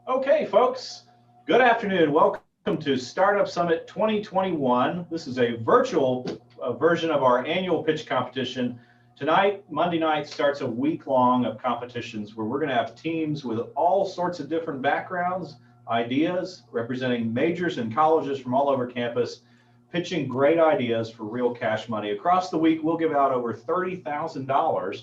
Okay, folks, good afternoon. Welcome to Startup Summit 2021. This is a virtual version of our annual pitch competition. Tonight, Monday night, starts a week long of competitions where we're going to have teams with all sorts of different backgrounds, ideas, representing majors and colleges from all over campus, pitching great ideas for real cash money. Across the week, we'll give out over $30,000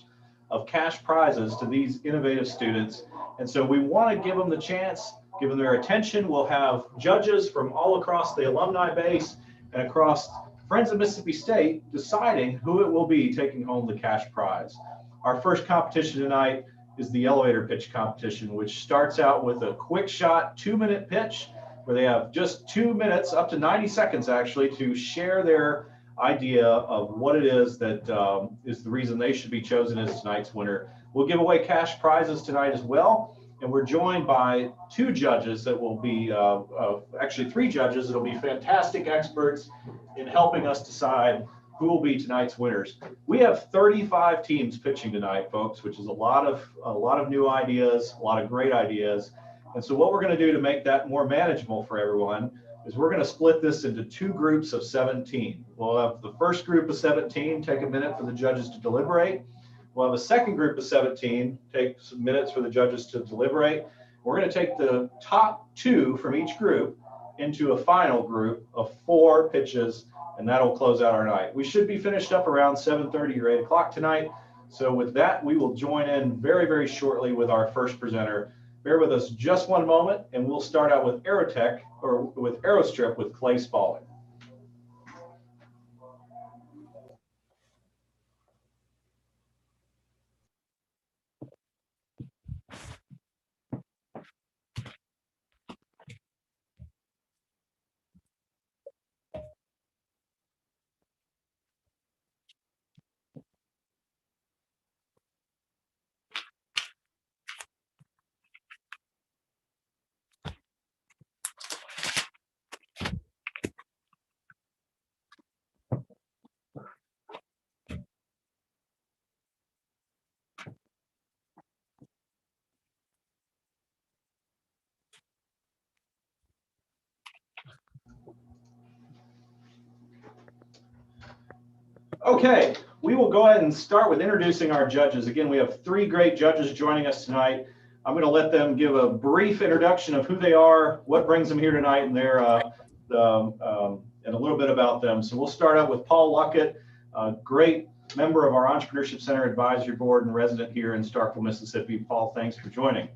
of cash prizes to these innovative students. And so we want to give them the chance, give them their attention. We'll have judges from all across the alumni base and across Friends of Mississippi State deciding who it will be taking home the cash prize. Our first competition tonight is the elevator pitch competition, which starts out with a quick shot 2-minute pitch where they have just 2 minutes, up to 90 seconds actually, to share their idea of what it is that is the reason they should be chosen as tonight's winner. We'll give away cash prizes tonight as well, and we're joined by 2 judges that will be, actually 3 judges that will be fantastic experts in helping us decide who will be tonight's winners. We have 35 teams pitching tonight, folks, which is a lot of new ideas, a lot of great ideas. And so what we're going to do to make that more manageable for everyone is we're going to split this into 2 groups of 17. We'll have the first group of 17 take a minute for the judges to deliberate. We'll have a second group of 17 take some minutes for the judges to deliberate. We're going to take the top 2 from each group into a final group of 4 pitches, and that'll close out our night. We should be finished up around 7:30 or 8 o'clock tonight. So with that, we will join in very, very shortly with our first presenter. Bear with us just one moment, and we'll start out with Aerotek, or with Aerostrip with Clay Spaulding. Okay, we will go ahead and start with introducing our judges. Again, we have 3 great judges joining us tonight. I'm going to let them give a brief introduction of who they are, what brings them here tonight, and their and a little bit about them. So we'll start out with Paul Luckett, a great member of our Entrepreneurship Center Advisory Board and resident here in Starkville, Mississippi. Paul, thanks for joining.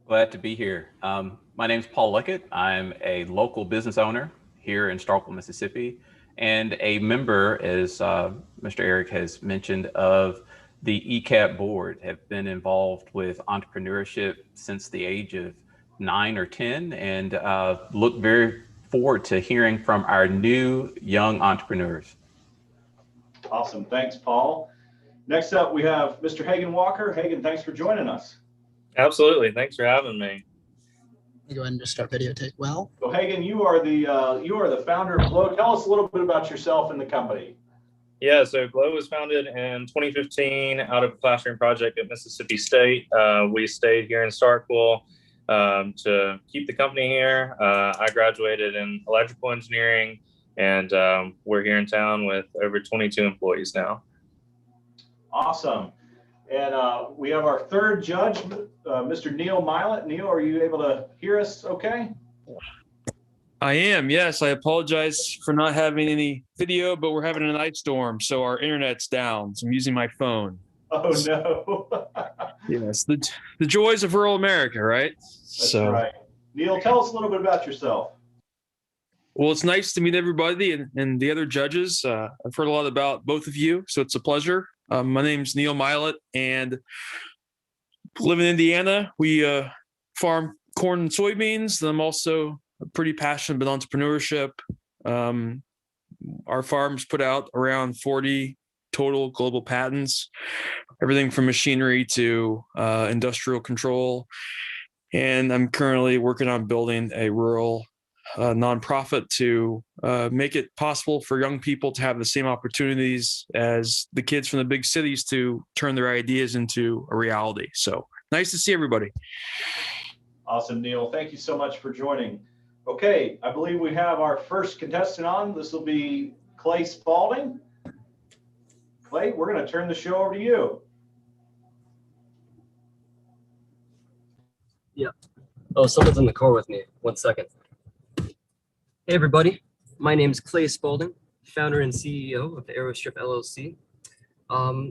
Glad to be here. My name is Paul Luckett. I'm a local business owner here in Starkville, Mississippi, and a member, as Mr. Eric has mentioned, of the ECAP board. Have been involved with entrepreneurship since the age of 9 or 10, and look very forward to hearing from our new young entrepreneurs. Awesome, thanks, Paul. Next up, we have Mr. Hagan Walker. Hagan, thanks for joining us. Absolutely, thanks for having me. Go ahead and just start videotape. Well, so Hagan, you are the founder of Glow. Tell us a little bit about yourself and the company. Yeah, so Glow was founded in 2015 out of a classroom project at Mississippi State. We stayed here in Starkville to keep the company here. I graduated in electrical engineering, and we're here in town with over 22 employees now. Awesome. And we have our third judge, Mr. Neil Milet. Neil, are you able to hear us okay? I am, yes. I apologize for not having any video, but we're having an ice storm, so our internet's down. So I'm using my phone. Oh, no. Yes, the joys of rural America, right? That's right. Neil, tell us a little bit about yourself. Well, it's nice to meet everybody and the other judges. I've heard a lot about both of you, so it's a pleasure. My name's Neil Milet, and live in Indiana. We farm corn and soybeans. And I'm also pretty passionate about entrepreneurship. Our farms put out around 40 total global patents, everything from machinery to industrial control. And I'm currently working on building a rural nonprofit to make it possible for young people to have the same opportunities as the kids from the big cities to turn their ideas into a reality. So nice to see everybody. Awesome, Neil. Thank you so much for joining. Okay, I believe we have our first contestant on. This will be Clay Spaulding. Clay, we're going to turn the show over to you. Yeah. Oh, someone's in the car with me. 1 second. Hey, everybody. My name's Clay Spaulding, founder and CEO of Aerostrip LLC.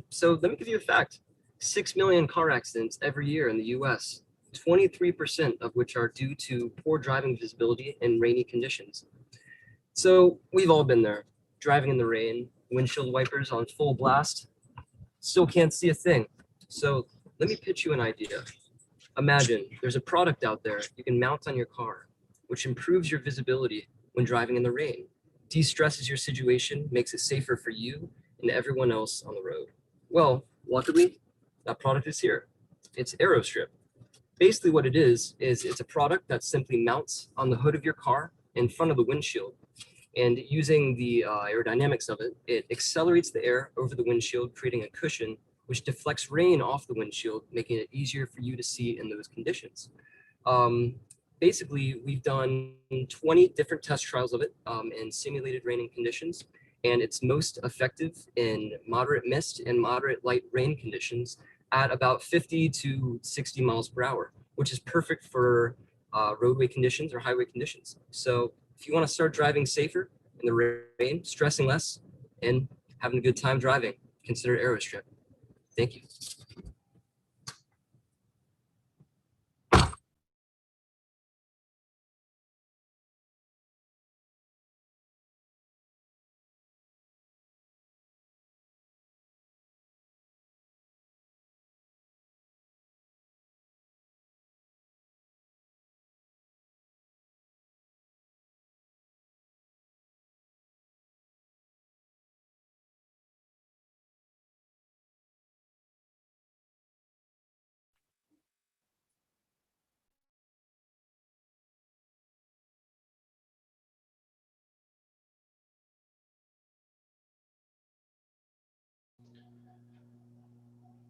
So let me give you a fact. 6 million car accidents every year in the US, 23% of which are due to poor driving visibility in rainy conditions. So we've all been there, driving in the rain, windshield wipers on full blast, still can't see a thing. So let me pitch you an idea. Imagine there's a product out there you can mount on your car, which improves your visibility when driving in the rain, de-stresses your situation, makes it safer for you and everyone else on the road. Well, luckily, that product is here. It's Aerostrip. Basically what it is it's a product that simply mounts on the hood of your car in front of the windshield. And using the aerodynamics of it, it accelerates the air over the windshield, creating a cushion which deflects rain off the windshield, making it easier for you to see in those conditions. Basically, we've done 20 different test trials of it in simulated raining conditions, and it's most effective in moderate mist and moderate light rain conditions at about 50 to 60 miles per hour, which is perfect for roadway conditions or highway conditions. So if you want to start driving safer in the rain, stressing less, and having a good time driving, consider Aerostrip. Thank you.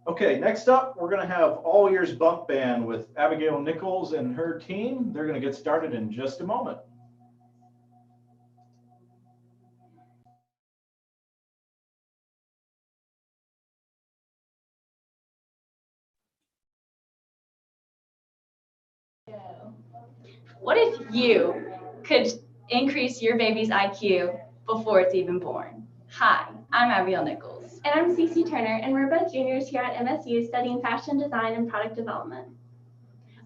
Okay, next up, we're going to have All Ears Bump Band with Abigail Nichols and her team. They're going to get started in just a moment. What if you could increase your baby's IQ before it's even born? Hi, I'm Abigail Nichols. And I'm Cece Turner, and we're both juniors here at MSU studying fashion design and product development.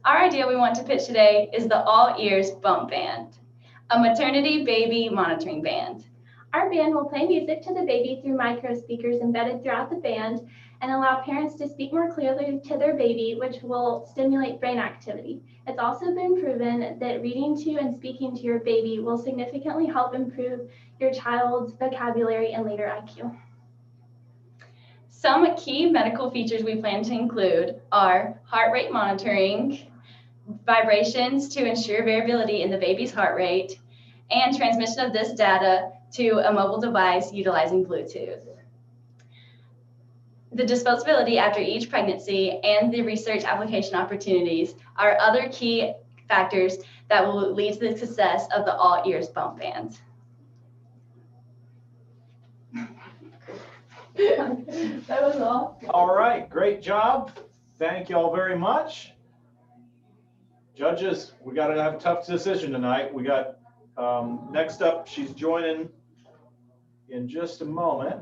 Our idea we want to pitch today is the All Ears Bump Band, a maternity baby monitoring band. Our band will play music to the baby through micro speakers embedded throughout the band and allow parents to speak more clearly to their baby, which will stimulate brain activity. It's also been proven that reading to and speaking to your baby will significantly help improve your child's vocabulary and later IQ. Some key medical features we plan to include are heart rate monitoring, vibrations to ensure variability in the baby's heart rate, and transmission of this data to a mobile device utilizing Bluetooth. The disposability after each pregnancy and the research application opportunities are other key factors that will lead to the success of the All Ears Bump Band. That was all. All right, great job. Thank you all very much. Judges, we got to have a tough decision tonight. We got next up, she's joining in just a moment.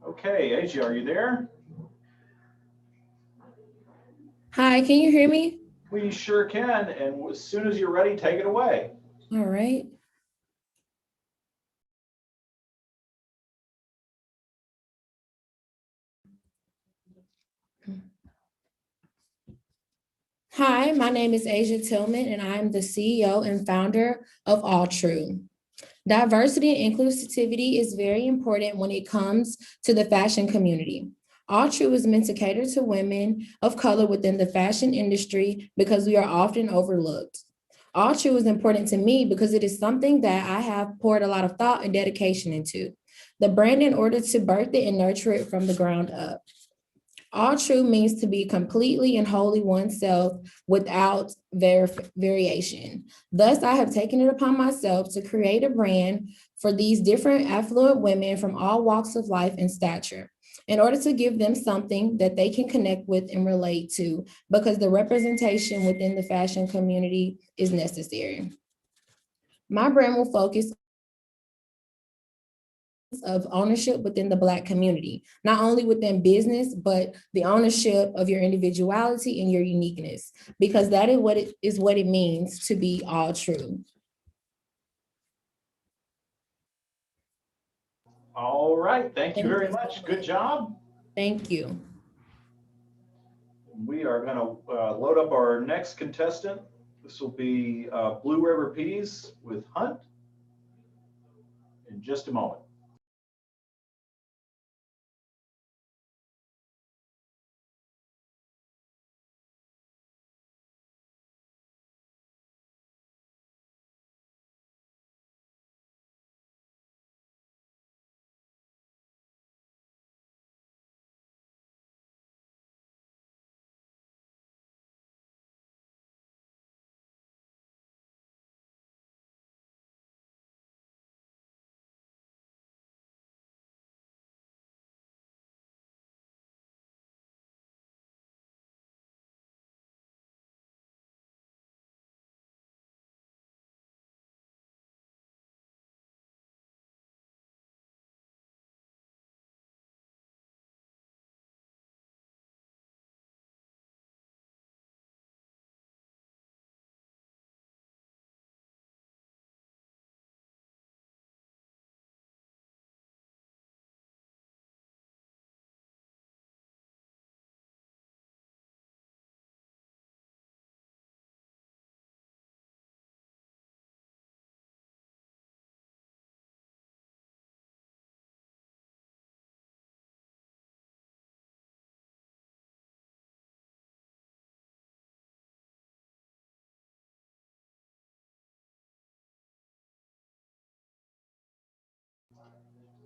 Okay, Asia, are you there? Hi, can you hear me? We sure can, and as soon as you're ready, take it away. All right. Hi, my name is Asia Tillman, and I am the CEO and founder of All True. Diversity and inclusivity is very important when it comes to the fashion community. All True is meant to cater to women of color within the fashion industry because we are often overlooked. All True is important to me because it is something that I have poured a lot of thought and dedication into. The brand in order to birth it and nurture it from the ground up. All true means to be completely and wholly oneself without variation. Thus, I have taken it upon myself to create a brand for these different affluent women from all walks of life and stature in order to give them something that they can connect with and relate to, because the representation within the fashion community is necessary. My brand will focus of ownership within the Black community, not only within business, but the ownership of your individuality and your uniqueness, because that is what it means to be all true. All right, thank you very much. Good job. Thank you. We are going to load up our next contestant. This will be Blue River Peas with Hunt in just a moment.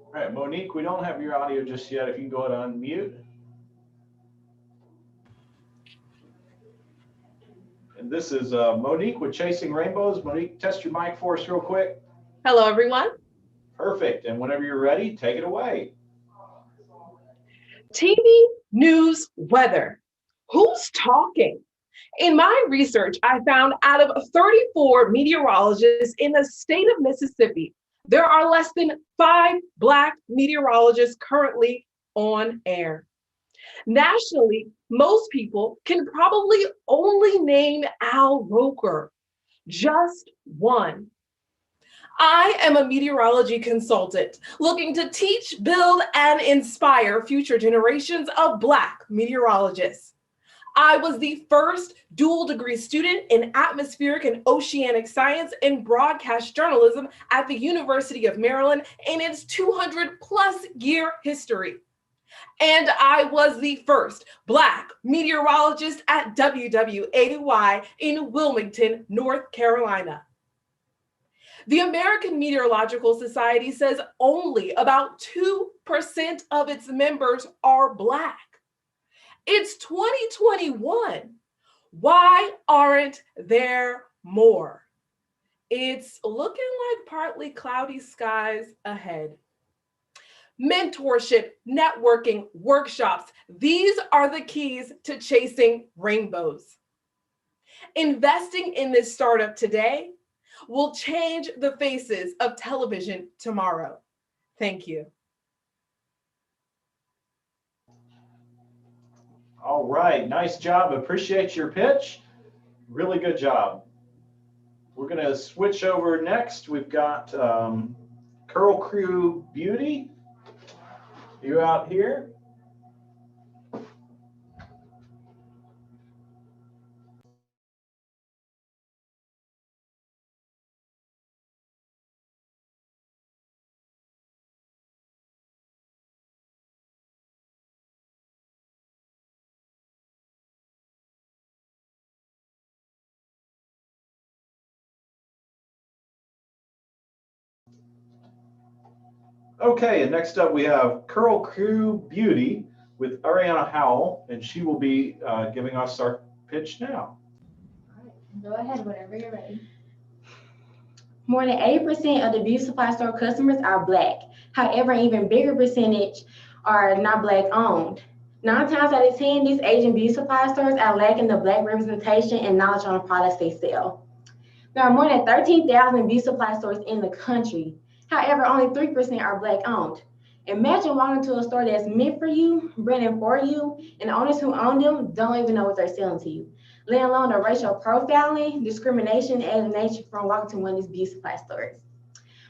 All right, Monique, we don't have your audio just yet. If you can go ahead and unmute. And this is Monique with Chasing Rainbows. Monique, test your mic for us real quick. Hello, everyone. Perfect. And whenever you're ready, take it away. TV, news, weather. Who's talking? In my research, I found out of 34 meteorologists in the state of Mississippi, there are less than 5 Black meteorologists currently on air. Nationally, most people can probably only name Al Roker, just one. I am a meteorology consultant looking to teach, build, and inspire future generations of Black meteorologists. I was the first dual degree student in atmospheric and oceanic science and broadcast journalism at the University of Maryland in its 200+ year history. And I was the first Black meteorologist at WW80Y in Wilmington, North Carolina. The American Meteorological Society says only about 2% of its members are Black. It's 2021. Why aren't there more? It's looking like partly cloudy skies ahead. Mentorship, networking, workshops, these are the keys to chasing rainbows. Investing in this startup today will change the faces of television tomorrow. Thank you. All right, nice job. Appreciate your pitch. Really good job. We're going to switch over next. We've got Curl Crew Beauty. You out here? Okay, and next up we have Curl Crew Beauty with Ariana Howell, and she will be giving us our pitch now. Go ahead whenever you're ready. More than 80% of the beauty supply store customers are Black. However, an even bigger percentage are not Black owned. 9 times out of 10, these Asian beauty supply stores are lacking the Black representation and knowledge on the products they sell. There are more than 13,000 beauty supply stores in the country. However, only 3% are Black owned. Imagine walking into a store that's meant for you, branded for you, and the owners who own them don't even know what they're selling to you, let alone the racial profiling, discrimination, and alienation from walking to one of these beauty supply stores.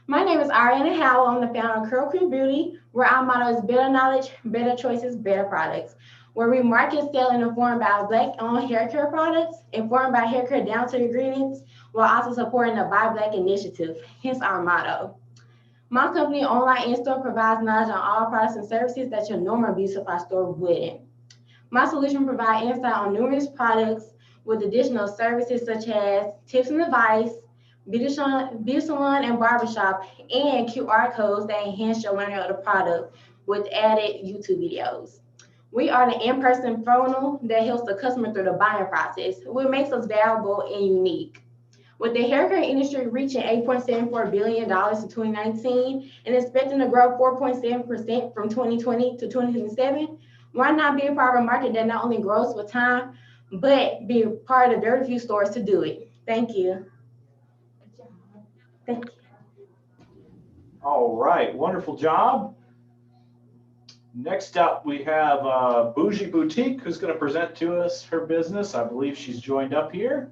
My name is Ariana Howell. I'm the founder of Curl Crew Beauty, where our motto is better knowledge, better choices, better products, where we market, sell, and inform about Black-owned hair care products, informed by hair care down to ingredients, while also supporting the Buy Black initiative, hence our motto. My company, online in-store, provides knowledge on all products and services that your normal beauty supply store wouldn't. My solution provides insight on numerous products with additional services such as tips and advice, beauty salon and barbershop, and QR codes that enhance your learning of the product with added YouTube videos. We are the in-person funnel that helps the customer through the buying process, which makes us valuable and unique. With the hair care industry reaching $8.74 billion in 2019 and expecting to grow 4.7% from 2020 to 2027, why not be a part of a market that not only grows with time, but be a part of the very few stores to do it? Thank you. Thank you. All right, wonderful job. Next up, we have Bougie Boutique, who's going to present to us her business. I believe she's joined up here.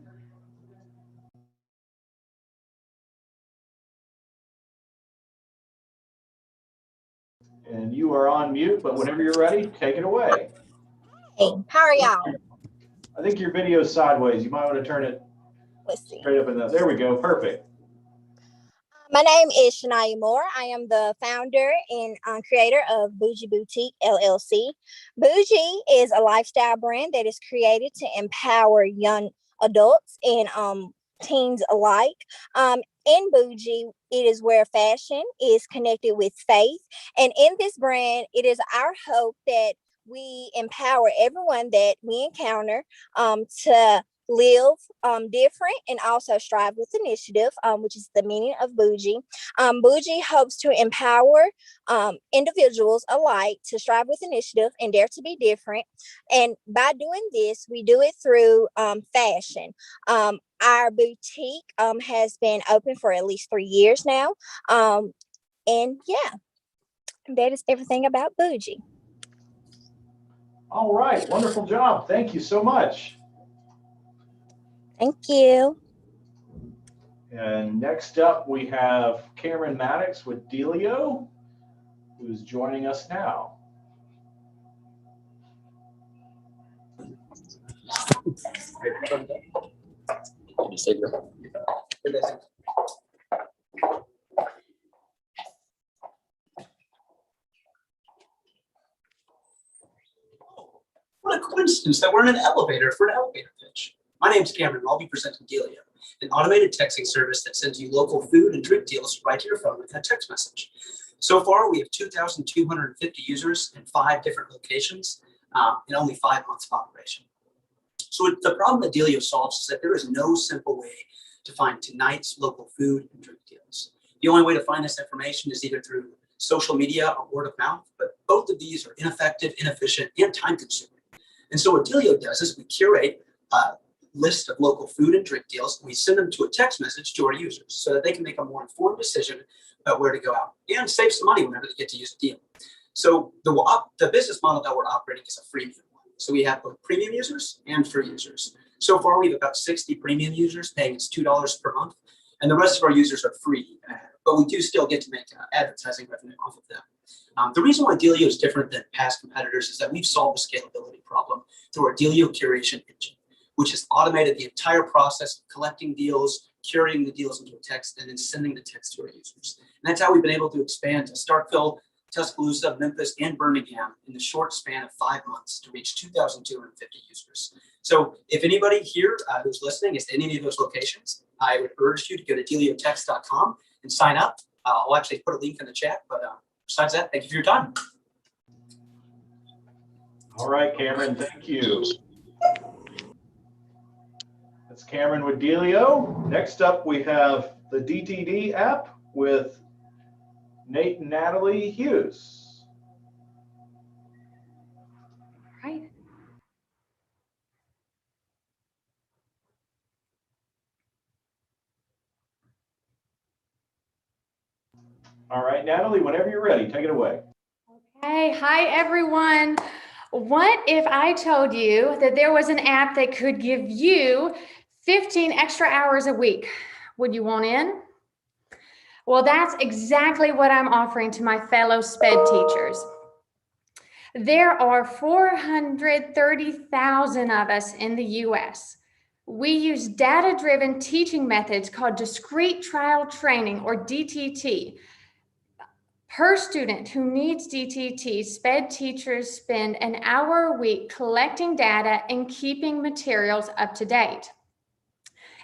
And you are on mute, but whenever you're ready, take it away. Hey, how are y'all? I think your video's sideways. You might want to turn it straight up in the, there we go, perfect. My name is Shania Moore. I am the founder and creator of Bougie Boutique, LLC. Bougie is a lifestyle brand that is created to empower young adults and teens alike. In Bougie, it is where fashion is connected with faith. And in this brand, it is our hope that we empower everyone that we encounter to live different and also strive with initiative, which is the meaning of Bougie. Bougie hopes to empower individuals alike to strive with initiative and dare to be different. And by doing this, we do it through fashion. Our boutique has been open for at least 3 years now. And yeah, that is everything about Bougie. All right, wonderful job. Thank you so much. Thank you. And next up, we have Cameron Maddox with Delio, who's joining us now. What a coincidence that we're in an elevator for an elevator pitch. My name's Cameron, and I'll be presenting Delio, an automated texting service that sends you local food and drink deals right to your phone with a text message. So far, we have 2,250 users in 5 different locations in only 5 months of operation. So the problem that Delio solves is that there is no simple way to find tonight's local food and drink deals. The only way to find this information is either through social media or word of mouth, but both of these are ineffective, inefficient, and time-consuming. And so what Delio does is we curate a list of local food and drink deals, and we send them to a text message to our users so that they can make a more informed decision about where to go out and save some money whenever they get to use a deal. So the business model that we're operating is a freemium one. So we have both premium users and free users. So far, we have about 60 premium users paying us $2 per month, and the rest of our users are free, but we do still get to make advertising revenue off of them. The reason why Delio is different than past competitors is that we've solved the scalability problem through our Delio curation engine, which has automated the entire process of collecting deals, curating the deals into a text, and then sending the text to our users. And that's how we've been able to expand to Starkville, Tuscaloosa, Memphis, and Birmingham in the short span of 5 months to reach 2,250 users. So if anybody here who's listening is in any of those locations, I would urge you to go to deliotext.com and sign up. I'll actually put a link in the chat, but Besides that, thank you for your time. All right, Cameron, thank you. That's Cameron with Delio. Next up, we have the DTD app with Nate and Natalie Hughes. Right. All right, Natalie, whenever you're ready, take it away. Hey, hi everyone. What if I told you that there was an app that could give you 15 extra hours a week? Would you want in? Well, that's exactly what I'm offering to my fellow SPED teachers. There are 430,000 of us in the US. We use data-driven teaching methods called discrete trial training, or DTT. Per student who needs DTT, SPED teachers spend an hour a week collecting data and keeping materials up to date.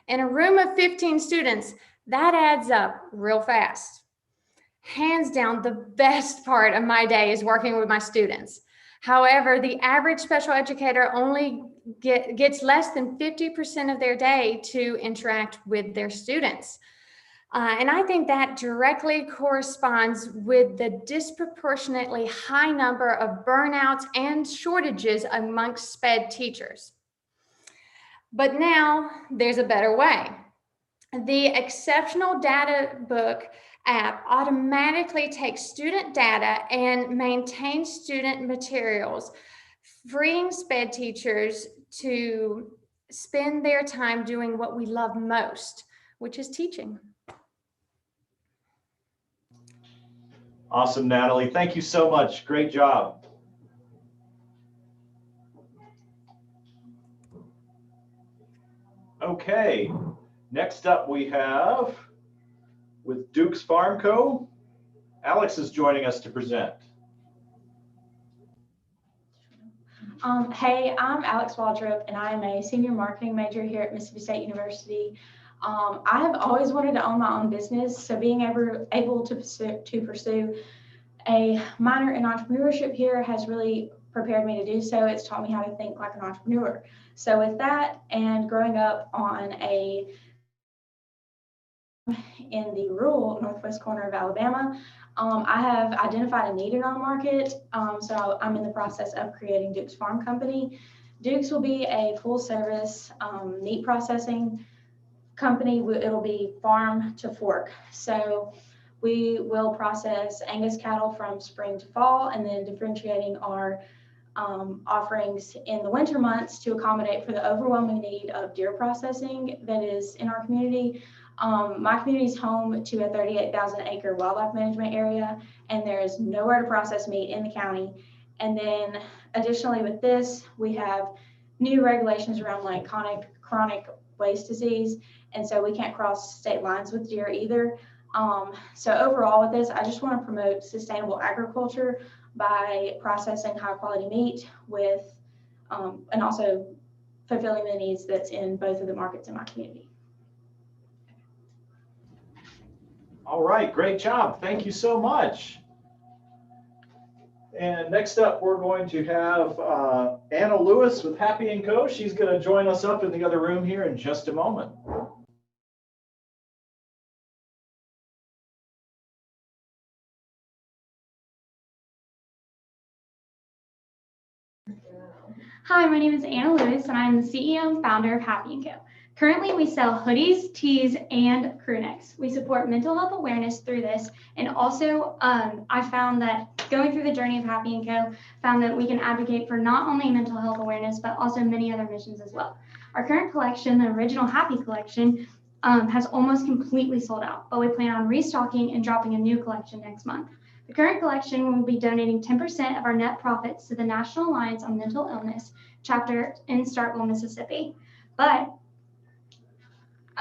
In a room of 15 students, that adds up real fast. Hands down, the best part of my day is working with my students. However, the average special educator only gets less than 50% of their day to interact with their students. And I think that directly corresponds with the disproportionately high number of burnouts and shortages amongst SPED teachers. But now there's a better way. The Exceptional Data Book app automatically takes student data and maintains student materials, freeing SPED teachers to spend their time doing what we love most, which is teaching. Awesome, Natalie. Thank you so much. Great job. Okay, next up we have with Duke's Farm Co. Alex is joining us to present. Hey, I'm Alex Waldrop, and I'm a senior marketing major here at Mississippi State University. I have always wanted to own my own business, so being able to pursue a minor in entrepreneurship here has really prepared me to do so. It's taught me how to think like an entrepreneur. So with that, and growing up in the rural northwest corner of Alabama, I have identified a need in our market. So I'm in the process of creating Duke's Farm Company. Duke's will be a full service meat processing company. It'll be farm to fork. So we will process Angus cattle from spring to fall, and then differentiating our offerings in the winter months to accommodate for the overwhelming need of deer processing that is in our community. My community is home to a 38,000 acre wildlife management area, and there is nowhere to process meat in the county. And then additionally with this, we have new regulations around like chronic waste disease. And so we can't cross state lines with deer either. So overall with this, I just want to promote sustainable agriculture by processing high quality meat with, and also fulfilling the needs that's in both of the markets in my community. All right, great job. Thank you so much. And next up, we're going to have Anna Lewis with Happy & Co. She's going to join us up in the other room here in just a moment. Hi, my name is Anna Lewis, and I'm the CEO and founder of Happy & Co. Currently, we sell hoodies, tees, and crew necks. We support mental health awareness through this, and also I found that going through the journey of Happy & Co. found that we can advocate for not only mental health awareness, but also many other missions as well. Our current collection, the original Happy collection, has almost completely sold out, but we plan on restocking and dropping a new collection next month. The current collection will be donating 10% of our net profits to the National Alliance on Mental Illness chapter in Starkville, Mississippi. But,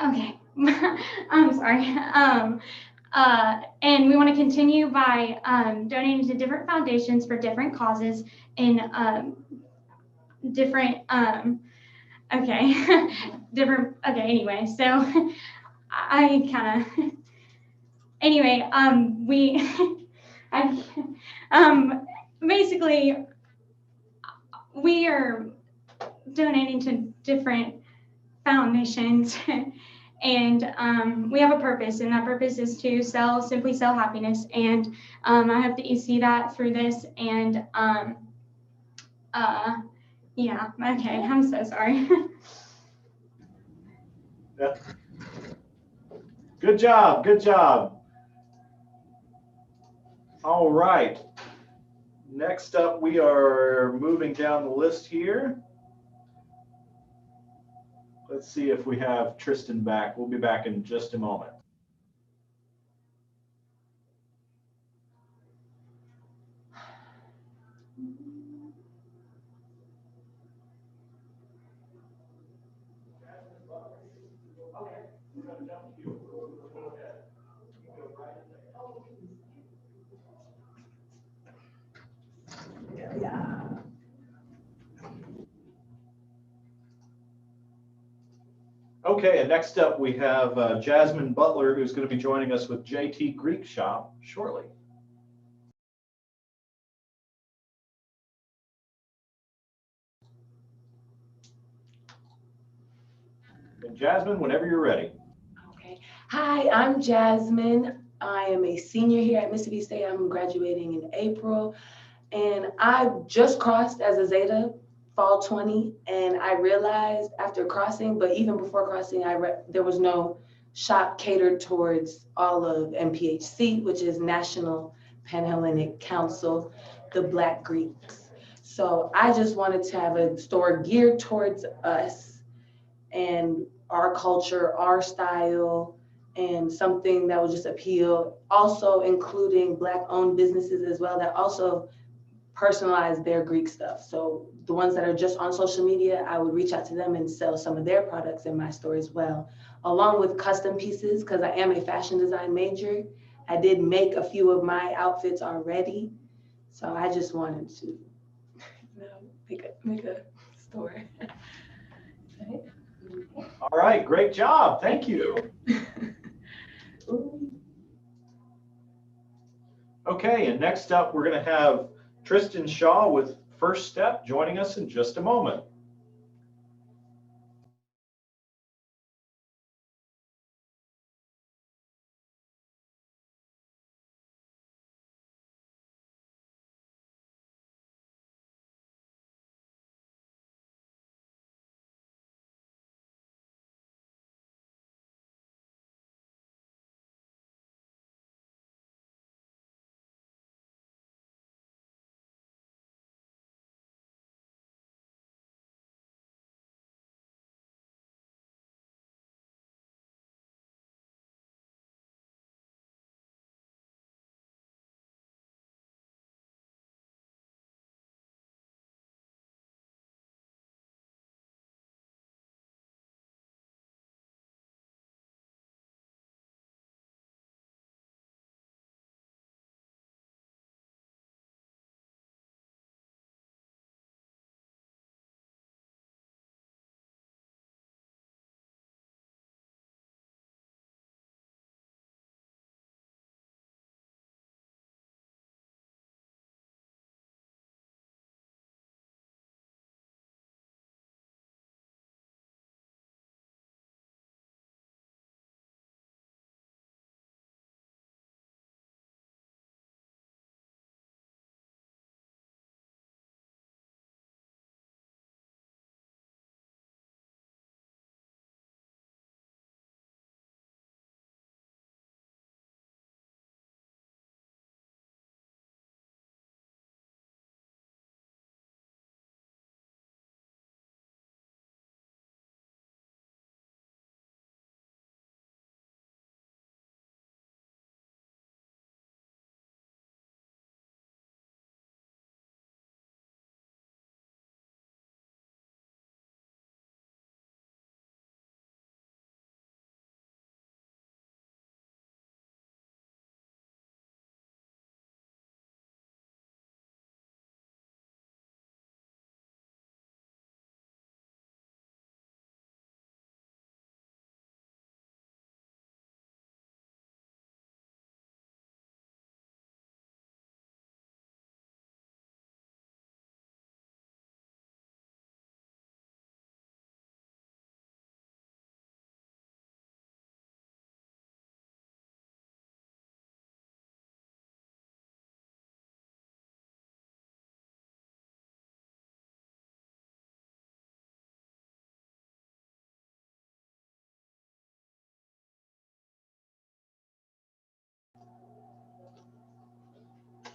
okay, I'm sorry. And we want to continue by donating to different foundations for different causes in different, anyway, so I kind of, anyway, I, basically, we are donating to different foundations and we have a purpose, and that purpose is to simply sell happiness. And I hope that you see that through this. And yeah, okay, I'm so sorry. Yeah. Good job, good job. All right. Next up, we are moving down the list here. Let's see if we have Tristan back. We'll be back in just a moment. Okay, and next up we have Jasmine Butler, who's going to be joining us with JT Greek Shop shortly. And Jasmine, whenever you're ready. Okay. Hi, I'm Jasmine. I am a senior here at Mississippi State. I'm graduating in April. And I just crossed as a Zeta fall 20. And I realized after crossing, but even before crossing, there was no shop catered towards all of NPHC, which is National Panhellenic Council, the Black Greeks. So I just wanted to have a store geared towards us and our culture, our style, and something that would just appeal. Also including Black-owned businesses as well that also personalize their Greek stuff. So the ones that are just on social media, I would reach out to them and sell some of their products in my store as well, along with custom pieces, because I am a fashion design major. I did make a few of my outfits already. So I just wanted to make a store. All right, great job. Thank you. Okay, and next up, we're going to have Tristan Shaw with First Step joining us in just a moment.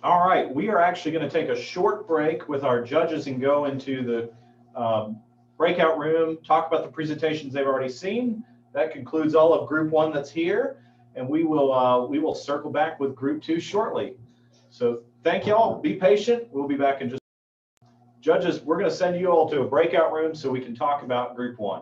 All right, we are actually going to take a short break with our judges and go into the breakout room, talk about the presentations they've already seen. That concludes all of group 1 that's here, and we will circle back with group 2 shortly. So thank y'all. Be patient. We'll be back in just. Judges, we're going to send you all to a breakout room so we can talk about group 1.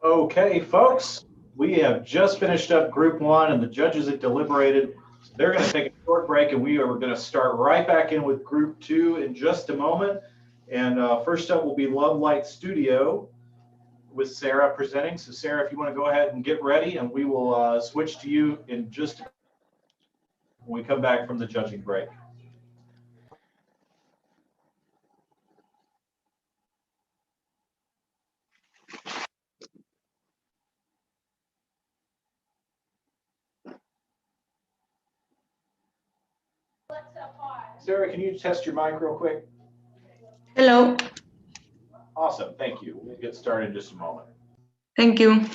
Okay, folks, we have just finished up group one and the judges have deliberated. So they're going to take a short break and we are going to start right back in with group two in just a moment. And first up will be Love Light Studio with Sarah presenting. So Sarah, if you want to go ahead and get ready, and we will switch to you in just when we come back from the judging break. Sarah, can you test your mic real quick? Hello. Awesome, thank you. We'll get started in just a moment. Thank you.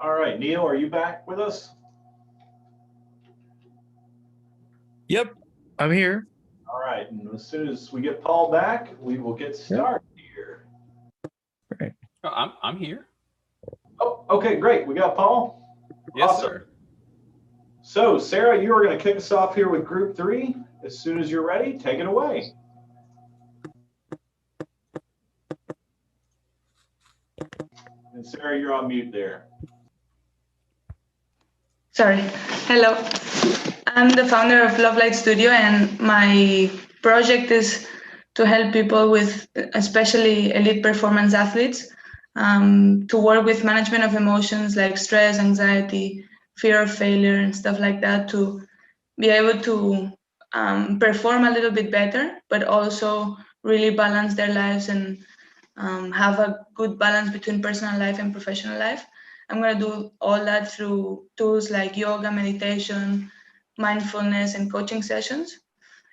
All right, Neil, are you back with us? Yep, I'm here. All right, and as soon as we get Paul back, we will get started here. Right. Oh, I'm here. Oh, okay, great. We got Paul. Yes, awesome. sir. So, Sarah, you are going to kick us off here with group three. As soon as you're ready, take it away. And Sarah, you're on mute there. Sorry. Hello. I'm the founder of Love Light Studio, and my project is to help people with, especially elite performance athletes, to work with management of emotions like stress, anxiety, fear of failure, and stuff like that, to be able to perform a little bit better, but also really balance their lives and have a good balance between personal life and professional life. I'm going to do all that through tools like yoga, meditation, mindfulness, and coaching sessions.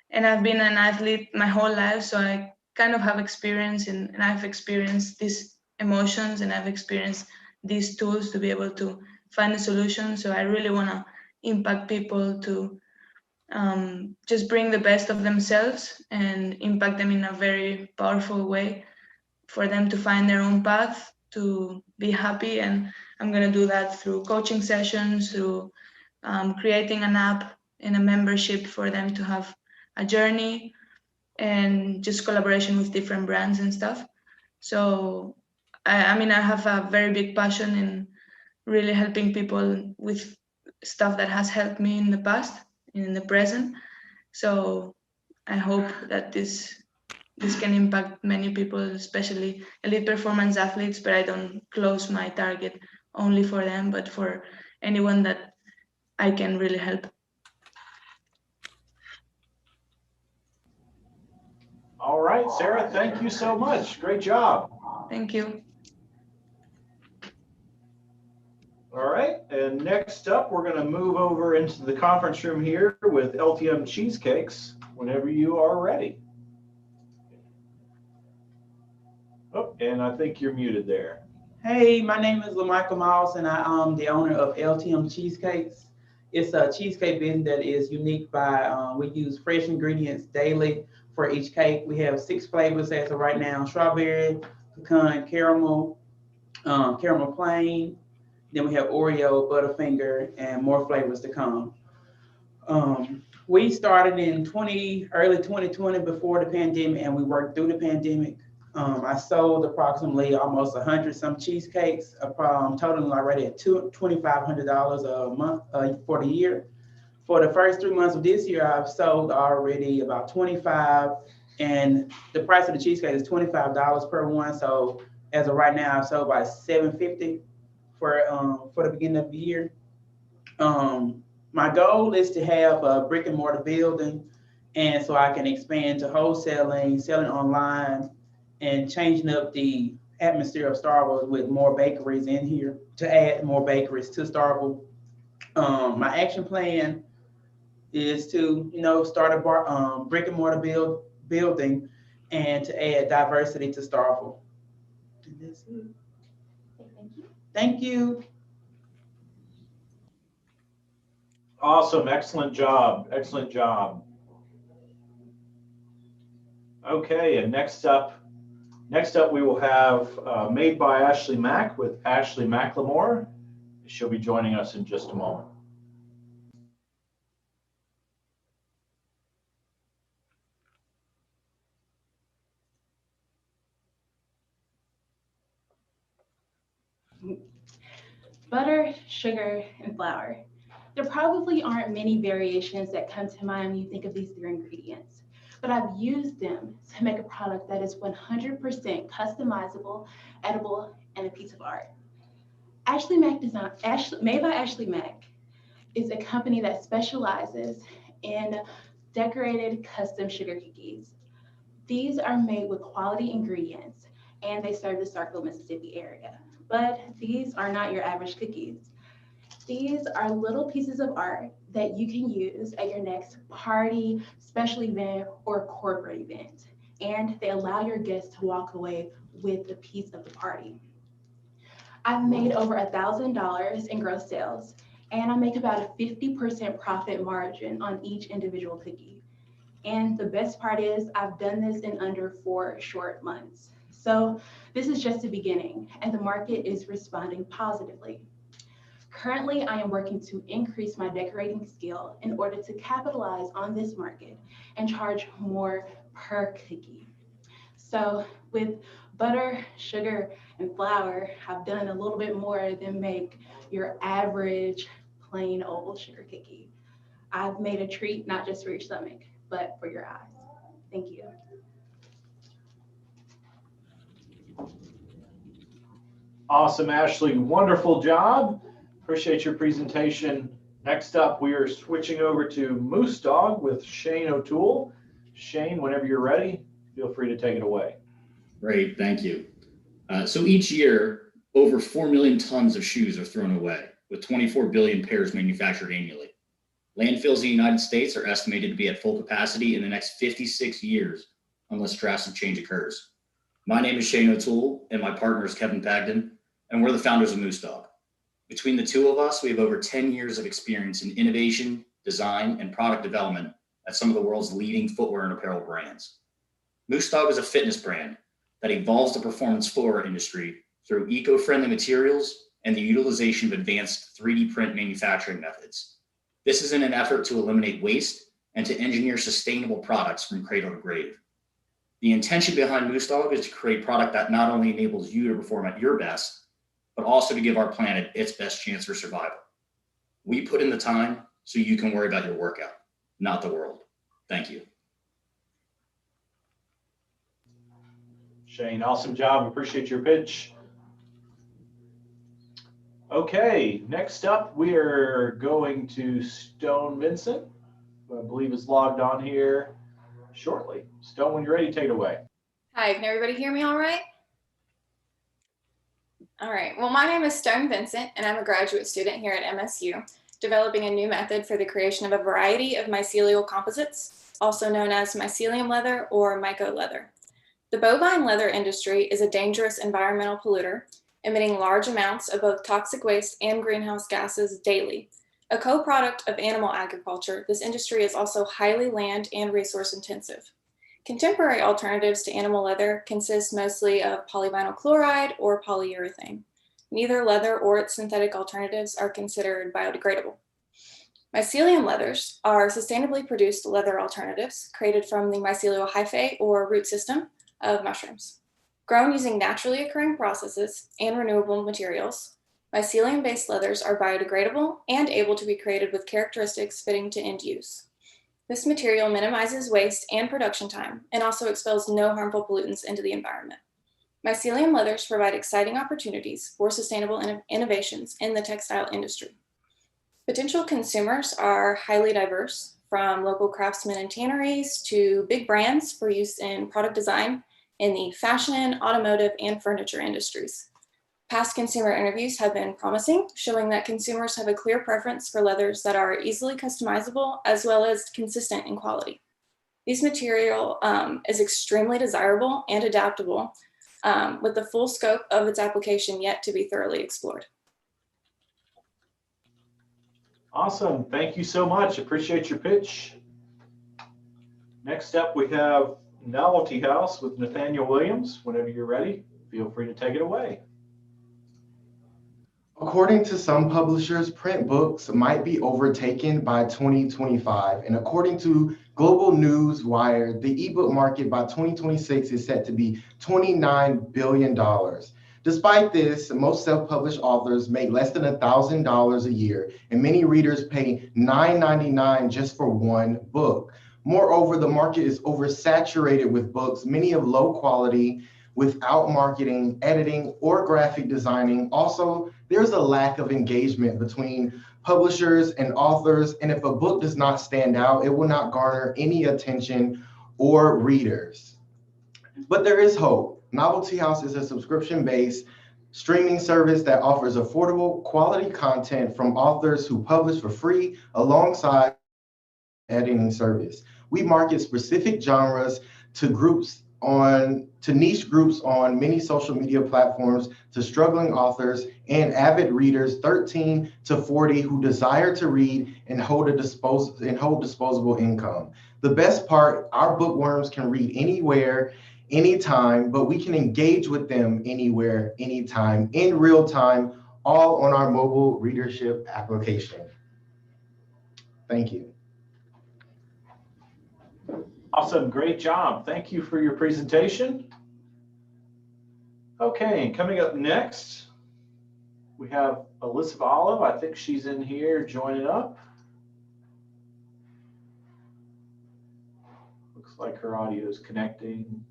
And I've been an athlete my whole life, so I kind of have experience and I've experienced these emotions and I've experienced these tools to be able to find a solution. So I really want to impact people to just bring the best of themselves and impact them in a very powerful way for them to find their own path, to be happy. And I'm going to do that through coaching sessions, through creating an app and a membership for them to have a journey, and just collaboration with different brands and stuff. So, I mean, I have a very big passion in really helping people with stuff that has helped me in the past, in the present. So I hope that this can impact many people, especially elite performance athletes, but I don't close my target only for them, but for anyone that I can really help. All right, Sarah, thank you so much. Great job. Thank you. All right, and next up, we're going to move over into the conference room here with LTM Cheesecakes whenever you are ready. Oh, and I think you're muted there. Hey, my name is LaMichael Miles, and I am the owner of LTM Cheesecakes. It's a cheesecake business that is unique by, we use fresh ingredients daily for each cake. We have 6 flavors as of right now: strawberry, pecan, caramel, caramel plain. Then we have Oreo, Butterfinger, and more flavors to come. We started in early 2020 before the pandemic, and we worked through the pandemic. I sold approximately almost 100 some cheesecakes, totaling already at $2,500 a month for the year. For the first 3 months of this year, I've sold already about 25, and the price of the cheesecake is $25 per one. So as of right now, I've sold about $7.50 for the beginning of the year. My goal is to have a brick and mortar building, and so I can expand to wholesaling, selling online, and changing up the atmosphere of Starkville with more bakeries in here, to add more bakeries to Starkville. My action plan is to, start a brick and mortar building and to add diversity to Starkville. That's it. Thank you. Thank you. Awesome. Excellent job. Excellent job. Okay, and next up we will have Made by Ashley Mack with Ashley McLemore. She'll be joining us in just a moment. Butter, sugar, and flour. There probably aren't many variations that come to mind when you think of these three ingredients, but I've used them to make a product that is 100% customizable, edible, and a piece of art. Made by Ashley Mack is a company that specializes in decorated custom sugar cookies. These are made with quality ingredients, and they serve the Starkville, Mississippi area. But these are not your average cookies. These are little pieces of art that you can use at your next party, special event, or corporate event. And they allow your guests to walk away with a piece of the party. I've made over $1,000 in gross sales, and I make about a 50% profit margin on each individual cookie. And the best part is I've done this in under 4 short months. So this is just the beginning, and the market is responding positively. Currently, I am working to increase my decorating skill in order to capitalize on this market and charge more per cookie. So with butter, sugar, and flour, I've done a little bit more than make your average plain old sugar cookie. I've made a treat not just for your stomach, but for your eyes. Thank you. Awesome, Ashley. Wonderful job. Appreciate your presentation. Next up, we are switching over to Moose Dog with Shane O'Toole. Shane, whenever you're ready, feel free to take it away. Great, thank you. So each year, over 4 million tons of shoes are thrown away, with 24 billion pairs manufactured annually. Landfills in the United States are estimated to be at full capacity in the next 56 years, unless drastic change occurs. My name is Shane O'Toole, and my partner is Kevin Pagden, and we're the founders of Moose Dog. Between the two of us, we have over 10 years of experience in innovation, design, and product development at some of the world's leading footwear and apparel brands. Moose Dog is a fitness brand that evolves the performance footwear industry through eco-friendly materials and the utilization of advanced 3D print manufacturing methods. This is in an effort to eliminate waste and to engineer sustainable products from cradle to grave. The intention behind Moose Dog is to create product that not only enables you to perform at your best, but also to give our planet its best chance for survival. We put in the time so you can worry about your workout, not the world. Thank you. Shane, awesome job. Appreciate your pitch. Okay, next up, we are going to Stone Vincent, who I believe is logged on here shortly. Stone, when you're ready, take it away. Hi, can everybody hear me all right? All right, well, my name is Stone Vincent, and I'm a graduate student here at MSU, developing a new method for the creation of a variety of mycelial composites, also known as mycelium leather or myco leather. The bovine leather industry is a dangerous environmental polluter, emitting large amounts of both toxic waste and greenhouse gases daily. A co-product of animal agriculture, this industry is also highly land and resource intensive. Contemporary alternatives to animal leather consist mostly of polyvinyl chloride or polyurethane. Neither leather or its synthetic alternatives are considered biodegradable. Mycelium leathers are sustainably produced leather alternatives created from the mycelial hyphae or root system of mushrooms. Grown using naturally occurring processes and renewable materials, Mycelium-based leathers are biodegradable and able to be created with characteristics fitting to end use. This material minimizes waste and production time and also expels no harmful pollutants into the environment. Mycelium leathers provide exciting opportunities for sustainable innovations in the textile industry. Potential consumers are highly diverse, from local craftsmen and tanneries to big brands for use in product design in the fashion, automotive, and furniture industries. Past consumer interviews have been promising, showing that consumers have a clear preference for leathers that are easily customizable as well as consistent in quality. This material is extremely desirable and adaptable, with the full scope of its application yet to be thoroughly explored. Awesome. Thank you so much. Appreciate your pitch. Next up, we have Novelty House with Nathaniel Williams. Whenever you're ready, feel free to take it away. According to some publishers, print books might be overtaken by 2025. And according to Global News Wire, the ebook market by 2026 is set to be $29 billion. Despite this, most self-published authors make less than $1,000 a year, and many readers pay $9.99 just for one book. Moreover, the market is oversaturated with books, many of low quality, without marketing, editing, or graphic designing. Also, there's a lack of engagement between publishers and authors, and if a book does not stand out, it will not garner any attention or readers. But there is hope. Novelty House is a subscription-based streaming service that offers affordable, quality content from authors who publish for free alongside editing service. We market specific genres to niche groups on many social media platforms, to struggling authors and avid readers 13 to 40 who desire to read and hold disposable income. The best part, our bookworms can read anywhere, anytime, but we can engage with them anywhere, anytime, in real time, all on our mobile readership application. Thank you. Awesome, great job. Thank you for your presentation. Okay, and coming up next, we have Elizabeth Olive. I think she's in here joining up. Looks like her audio is connecting.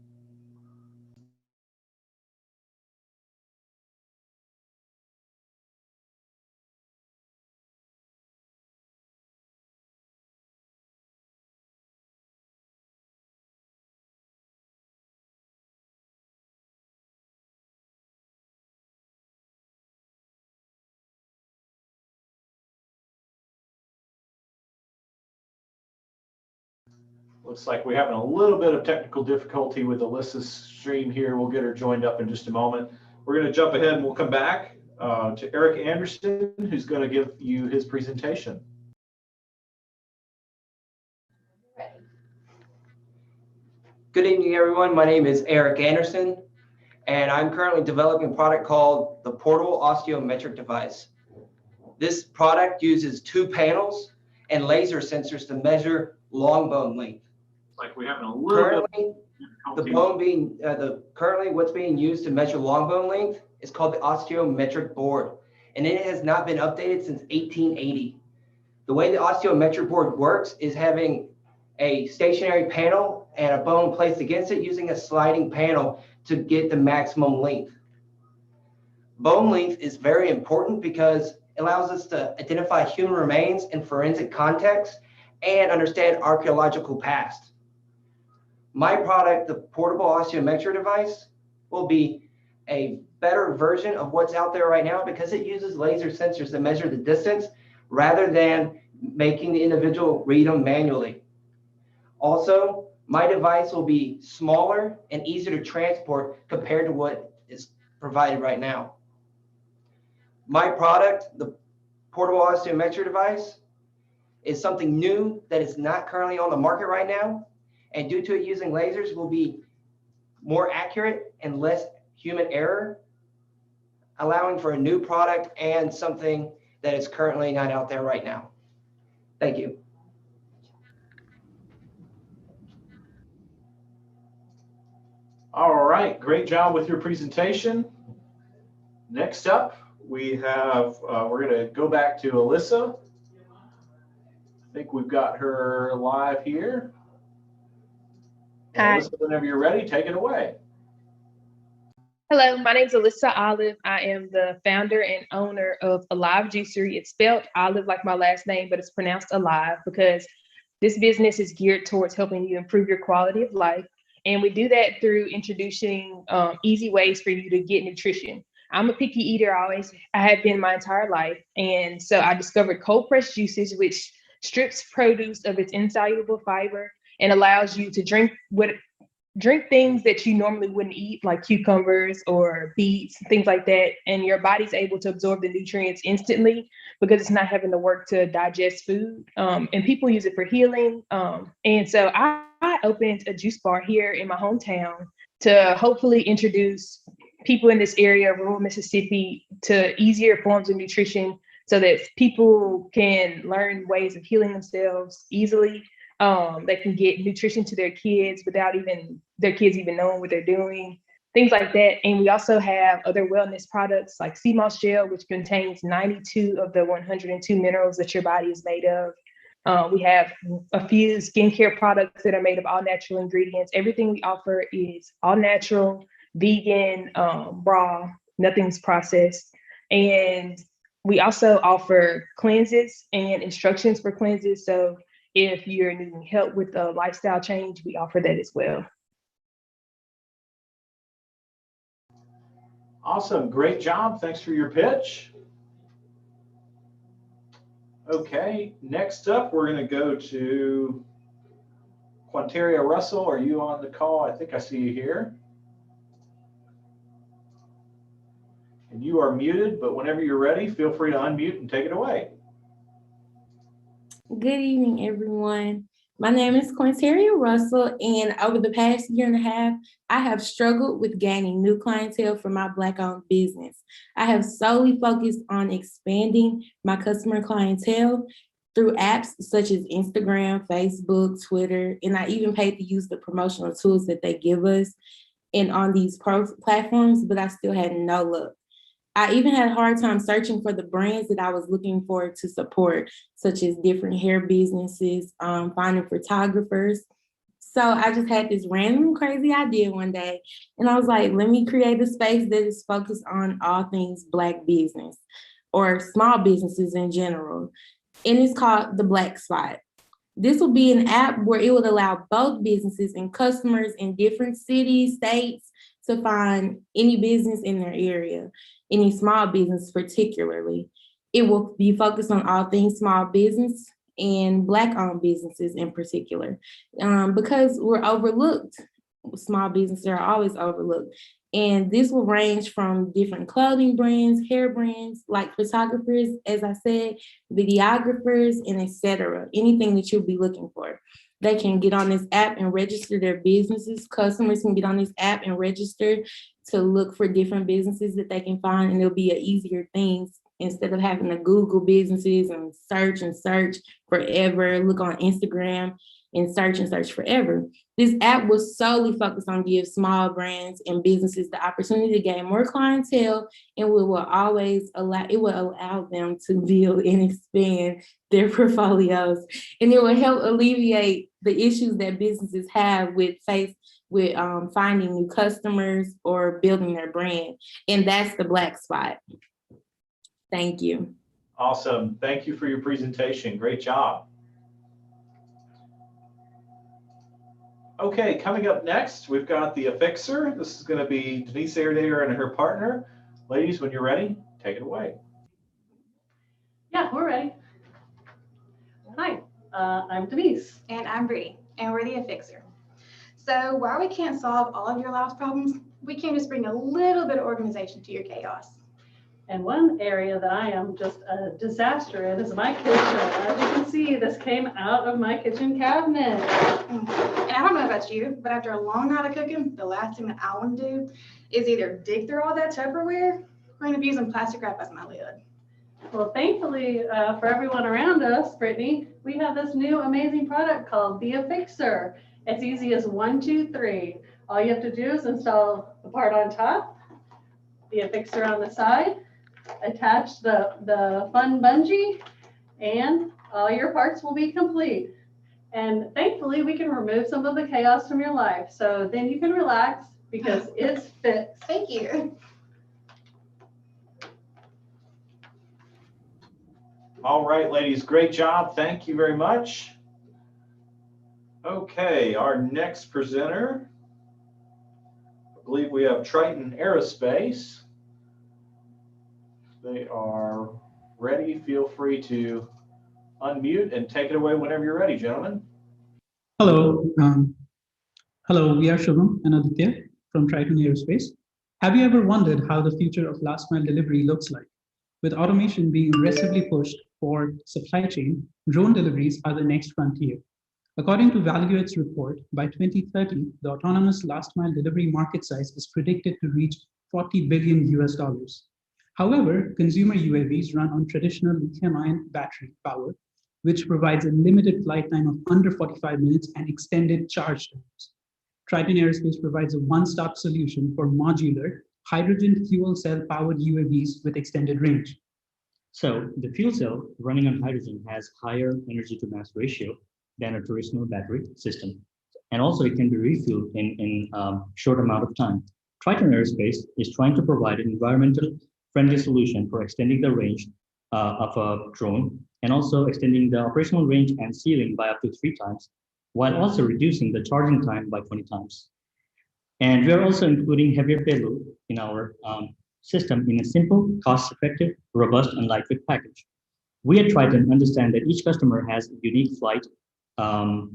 Looks like we're having a little bit of technical difficulty with Alyssa's stream here. We'll get her joined up in just a moment. We're going to jump ahead and we'll come back to Eric Anderson, who's going to give you his presentation. Good evening, everyone. My name is Eric Anderson, and I'm currently developing a product called the Portable Osteometric Device. This product uses 2 panels and laser sensors to measure long bone length. Like we're having a little Currently, what's being used to measure long bone length is called the osteometric board, and it has not been updated since 1880. The way the osteometric board works is having a stationary panel and a bone placed against it using a sliding panel to get the maximum length. Bone length is very important because it allows us to identify human remains in forensic context and understand archaeological past. My product, the Portable Osteometric Device, will be a better version of what's out there right now because it uses laser sensors to measure the distance rather than making the individual read them manually. Also, my device will be smaller and easier to transport compared to what is provided right now. My product, the Portable Osteometric Device, is something new that is not currently on the market right now. And due to it using lasers, will be more accurate and less human error, allowing for a new product and something that is currently not out there right now. Thank you. All right, great job with your presentation. Next up, we have, we're going to go back to Alyssa. I think we've got her live here. Hi. Alyssa, whenever you're ready, take it away. Hello, my name is Alyssa Olive. I am the founder and owner of Alive Juicery. It's spelled Olive like my last name, but it's pronounced Alive because this business is geared towards helping you improve your quality of life. And we do that through introducing easy ways for you to get nutrition. I'm a picky eater, I have been my entire life. And so I discovered cold pressed juices, which strips produce of its insoluble fiber and allows you to drink things that you normally wouldn't eat, like cucumbers or beets, things like that. And your body's able to absorb the nutrients instantly because it's not having to work to digest food. And people use it for healing. And so I opened a juice bar here in my hometown to hopefully introduce people in this area, rural Mississippi, to easier forms of nutrition so that people can learn ways of healing themselves easily. They can get nutrition to their kids without their kids even knowing what they're doing, things like that. And we also have other wellness products like sea moss gel, which contains 92 of the 102 minerals that your body is made of. We have a few skincare products that are made of all natural ingredients. Everything we offer is all natural, vegan, raw, nothing's processed. And we also offer cleanses and instructions for cleanses. So if you're needing help with a lifestyle change, we offer that as well. Awesome, great job. Thanks for your pitch. Okay, next up, we're going to go to Quantaria Russell. Are you on the call? I think I see you here. And you are muted, but whenever you're ready, feel free to unmute and take it away. Good evening, everyone. My name is Quantaria Russell, and over the past year and a half, I have struggled with gaining new clientele for my Black-owned business. I have solely focused on expanding my customer clientele through apps such as Instagram, Facebook, Twitter, and I even paid to use the promotional tools that they give us and on these platforms, but I still had no luck. I even had a hard time searching for the brands that I was looking for to support, such as different hair businesses, finding photographers. So I just had this random crazy idea one day, and I was like, let me create a space that is focused on all things Black business or small businesses in general. And it's called the Black Spot. This will be an app where it will allow both businesses and customers in different cities, states to find any business in their area. Any small business particularly. It will be focused on all things small business and Black-owned businesses in particular. Because we're overlooked, small businesses are always overlooked. And this will range from different clothing brands, hair brands, like photographers, as I said, videographers, and etc. Anything that you'll be looking for. They can get on this app and register their businesses. Customers can get on this app and register to look for different businesses that they can find, and it'll be an easier thing instead of having to Google businesses and search forever, look on Instagram and search forever. This app was solely focused on give small brands and businesses the opportunity to gain more clientele, and it will allow them to build and expand their portfolios, and it will help alleviate the issues that businesses have with finding new customers or building their brand. And that's the Black Spot. Thank you. Awesome. Thank you for your presentation. Great job. Okay, coming up next, we've got the Epixer. This is going to be Denise Adair and her partner. Ladies, when you're ready, take it away. Yeah, we're ready. Hi, I'm Denise. And I'm Bree, and we're the Epixer. So while we can't solve all of your life's problems, we can just bring a little bit of organization to your chaos. And one area that I am just a disaster in is my kitchen. As you can see, this came out of my kitchen cabinet. And I don't know about you, but after a long night of cooking, the last thing that I want to do is either dig through all that Tupperware or end up using plastic wrap as my lid. Well, thankfully for everyone around us, Brittany, we have this new amazing product called the Epixer. It's easy as 1, 2, 3. All you have to do is install the part on top, the Epixer on the side, attach the fun bungee, and all your parts will be complete. And thankfully, we can remove some of the chaos from your life. So then you can relax because it's fixed. Thank you. All right, ladies, great job. Thank you very much. Okay, our next presenter, I believe we have Triton Aerospace. They are ready. Feel free to unmute and take it away whenever you're ready, gentlemen. Hello. Hello, we are Shubham and Aditya from Triton Airspace. Have you ever wondered how the future of last mile delivery looks like? With automation being aggressively pushed for supply chain, drone deliveries are the next frontier. According to Valuate's report, by 2030, the autonomous last mile delivery market size is predicted to reach $40 billion US. However, consumer UAVs run on traditional lithium-ion battery power, which provides a limited flight time of under 45 minutes and extended charge times. Triton Aerospace provides a one-stop solution for modular hydrogen fuel cell powered UAVs with extended range. So the fuel cell running on hydrogen has higher energy to mass ratio than a traditional battery system. And also it can be refueled in short amount of time. Triton Aerospace is trying to provide an environmental friendly solution for extending the range of a drone and also extending the operational range and ceiling by up to 3 times, while also reducing the charging time by 20 times. And we are also including heavier payload in our system in a simple, cost-effective, robust, and lightweight package. We at Triton understand that each customer has unique flight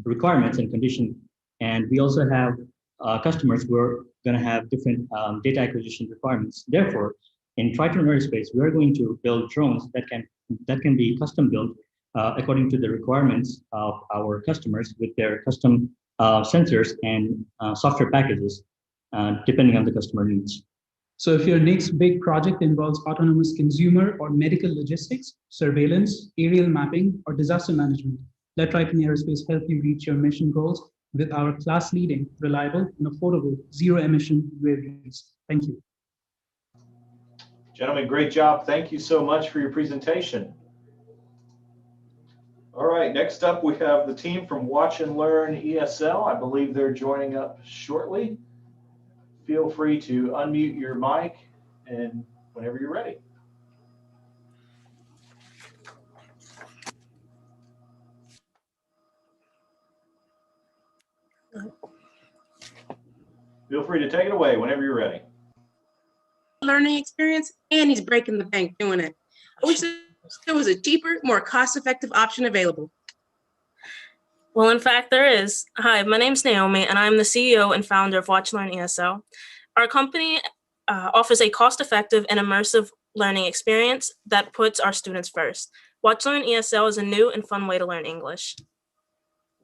requirements and conditions, and we also have customers who are going to have different data acquisition requirements. Therefore, in Triton Airspace, we are going to build drones that can be custom built according to the requirements of our customers with their custom sensors and software packages, depending on the customer needs. So if your next big project involves autonomous consumer or medical logistics, surveillance, aerial mapping, or disaster management, let Triton Aerospace help you reach your mission goals with our class-leading, reliable, and affordable zero-emission UAVs. Thank you. Gentlemen, great job. Thank you so much for your presentation. All right, next up we have the team from Watch and Learn ESL. I believe they're joining up shortly. Feel free to unmute your mic and whenever you're ready. Feel free to take it away whenever you're ready. Learning experience, and he's breaking the bank doing it. I wish there was a cheaper, more cost-effective option available. Well, in fact, there is. Hi, my name's Naomi, and I'm the CEO and founder of Watch Learn ESL. Our company offers a cost-effective and immersive learning experience that puts our students first. Watch Learn ESL is a new and fun way to learn English.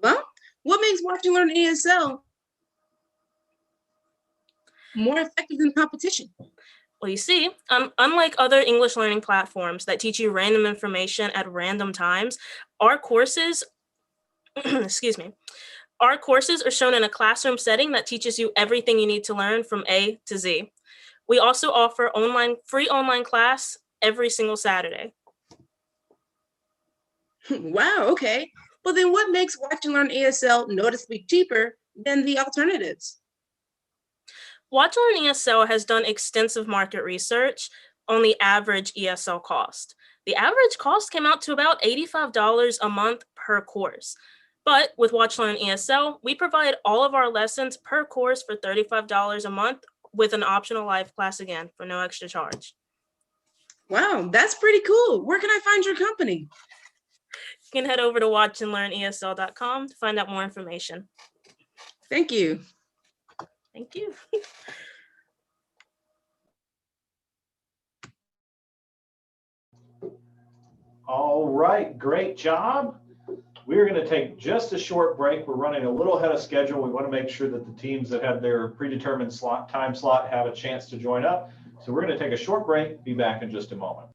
Well, what makes Watch and Learn ESL more effective than competition? Well, you see, unlike other English learning platforms that teach you random information at random times, our courses, excuse me, our courses are shown in a classroom setting that teaches you everything you need to learn from A to Z. We also offer free online class every single Saturday. Wow, okay. Well, then what makes Watch and Learn ESL noticeably cheaper than the alternatives? Watch Learn ESL has done extensive market research on the average ESL cost. The average cost came out to about $85 a month per course. But with Watch Learn ESL, we provide all of our lessons per course for $35 a month with an optional live class again for no extra charge. Wow, that's pretty cool. Where can I find your company? You can head over to watchandlearnesl.com to find out more information. Thank you. Thank you. All right, great job. We're going to take just a short break. We're running a little ahead of schedule. We want to make sure that the teams that have their predetermined time slot have a chance to join up. So we're going to take a short break, be back in just a moment.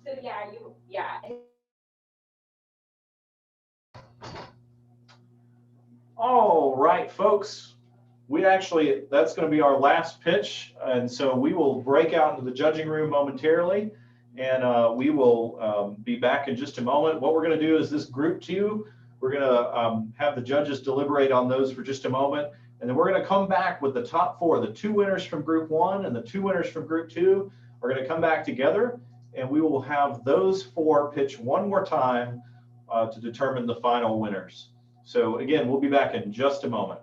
So yeah. All right, folks. That's going to be our last pitch. And so we will break out into the judging room momentarily, and we will be back in just a moment. What we're going to do is this group two, we're going to have the judges deliberate on those for just a moment. And then we're going to come back with the top four. The two winners from group one and the two winners from group two are going to come back together, and we will have those four pitch one more time to determine the final winners. So again, we'll be back in just a moment.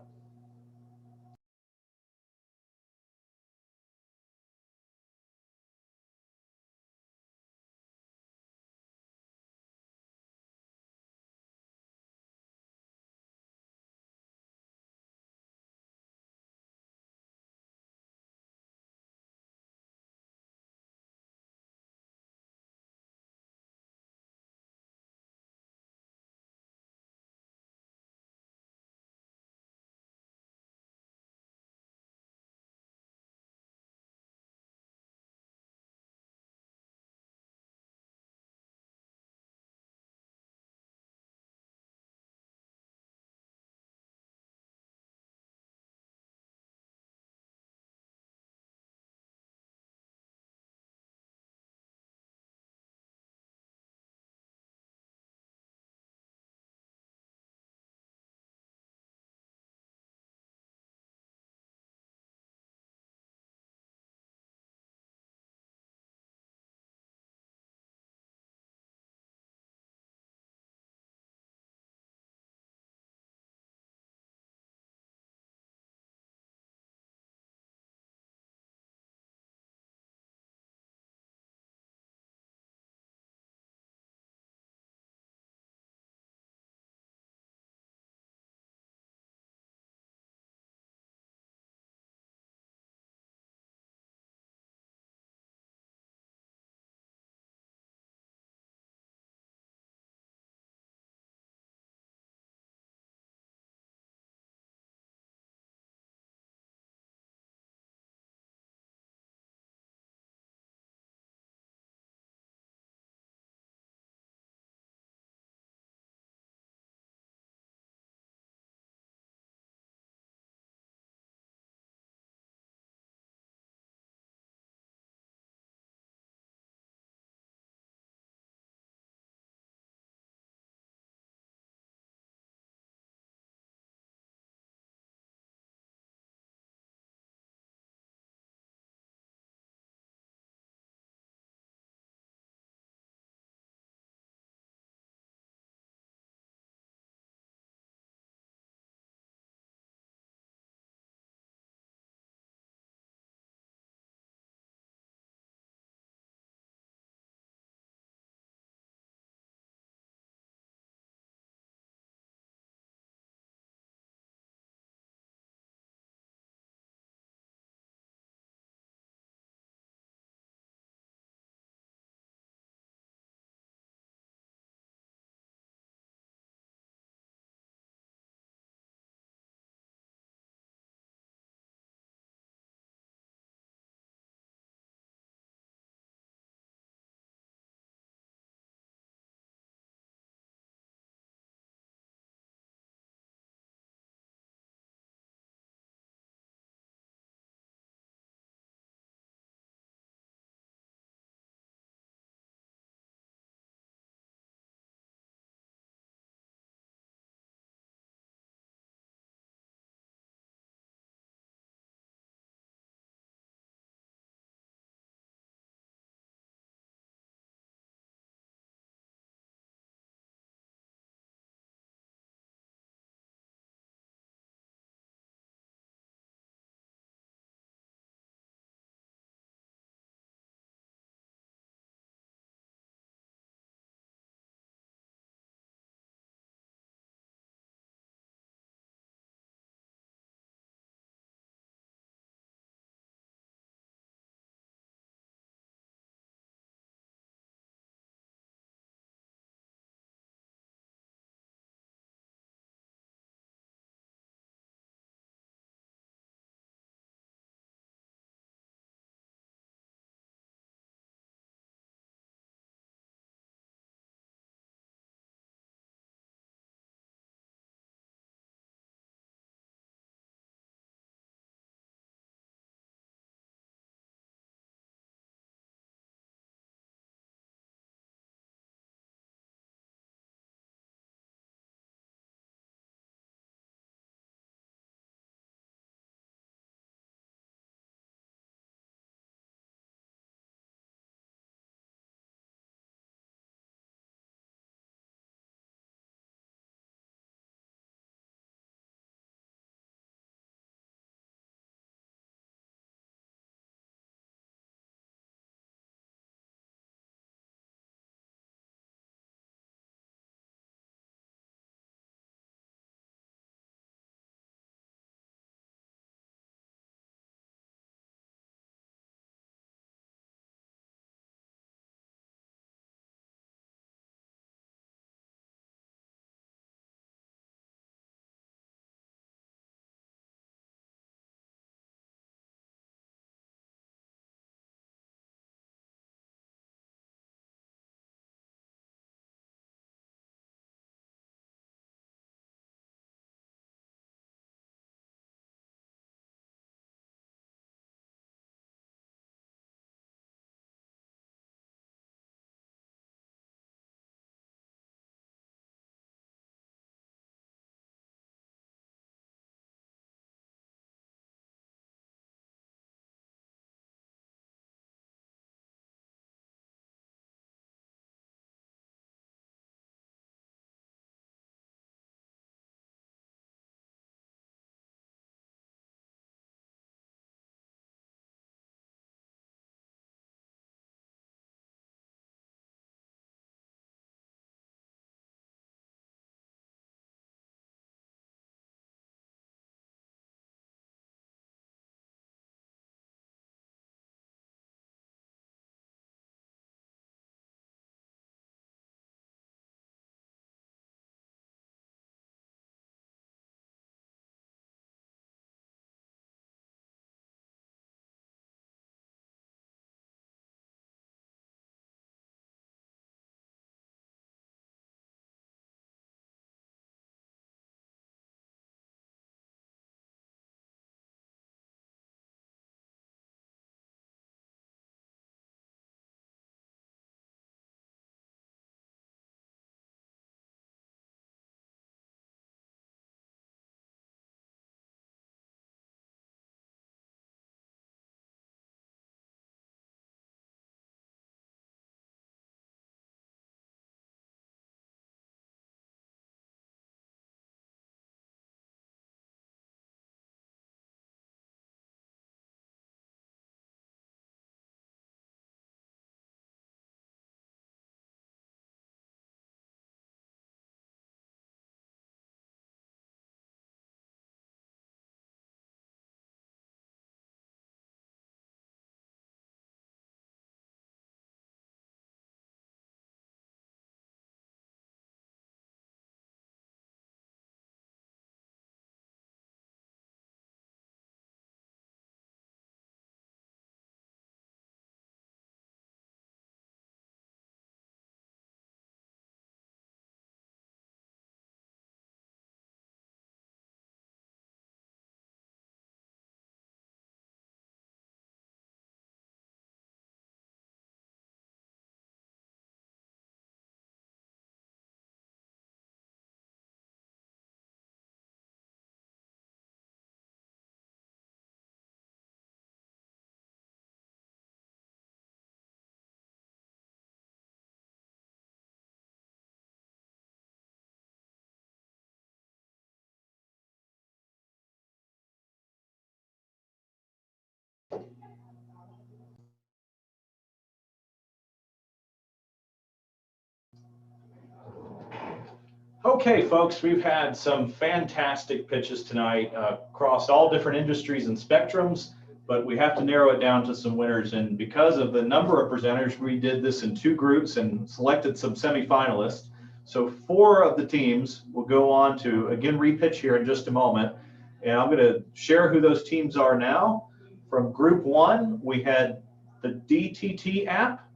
Okay, folks, we've had some fantastic pitches tonight across all different industries and spectrums, but we have to narrow it down to some winners. And because of the number of presenters, we did this in 2 groups and selected some semifinalists. So 4 of the teams will go on to, again, repitch here in just a moment. And I'm going to share who those teams are now. From group 1, we had the DTT app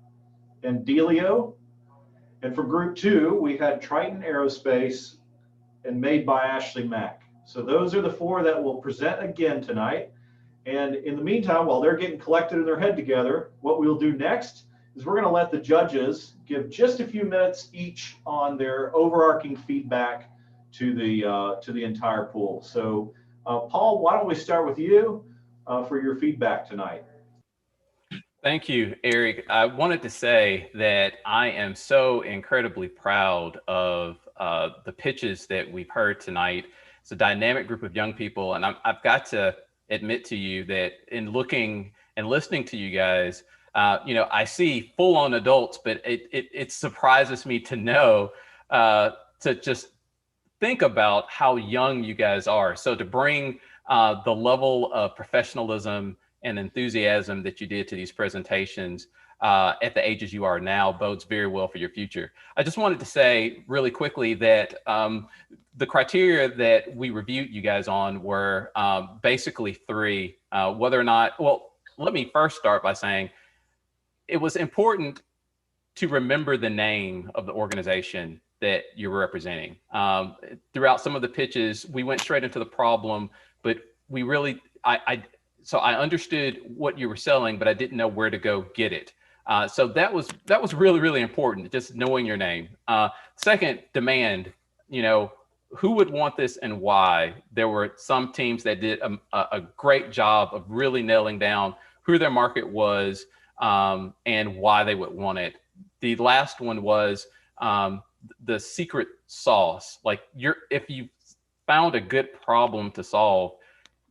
and Delio. And for group 2, we had Triton Aerospace and Made by Ashley Mack. So those are the 4 that will present again tonight. And in the meantime, while they're getting collected in their head together, what we'll do next is we're going to let the judges give just a few minutes each on their overarching feedback to the entire pool. So Paul, why don't we start with you for your feedback tonight? Thank you, Eric. I wanted to say that I am so incredibly proud of the pitches that we've heard tonight. It's a dynamic group of young people, and I've got to admit to you that in looking and listening to you guys, I see full-on adults, but it surprises me to know, to just think about how young you guys are. So to bring the level of professionalism and enthusiasm that you did to these presentations at the ages you are now bodes very well for your future. I just wanted to say really quickly that the criteria that we reviewed you guys on were basically 3, whether or not, well, let me first start by saying it was important to remember the name of the organization that you're representing. Throughout some of the pitches, we went straight into the problem, but we really, so I understood what you were selling, but I didn't know where to go get it. So that was really, really important, just knowing your name. Second, demand, who would want this and why? There were some teams that did a great job of really nailing down who their market was and why they would want it. The last one was the secret sauce. Like if you found a good problem to solve,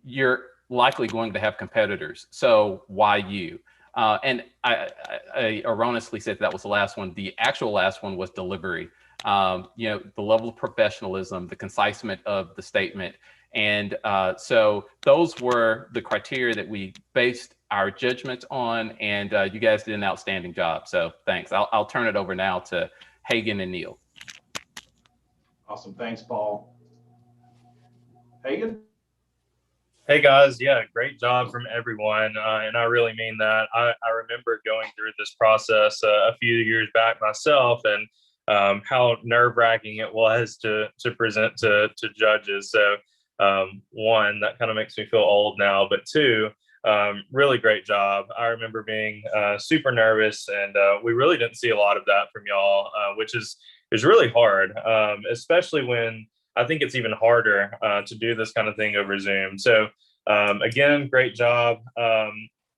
you're likely going to have competitors. So why you? And I erroneously said that was the last one. The actual last one was delivery. The level of professionalism, the concisement of the statement. And so those were the criteria that we based our judgments on, and you guys did an outstanding job. So thanks. I'll turn it over now to Hagan and Neil. Awesome. Thanks, Paul. Hagan? Hey guys, yeah, great job from everyone, and I really mean that. I remember going through this process a few years back myself, and how nerve-wracking it was to present to judges. So one, that kind of makes me feel old now, but 2, really great job. I remember being super nervous, and we really didn't see a lot of that from y'all, which is really hard, especially when I think it's even harder to do this kind of thing over Zoom. So again, great job.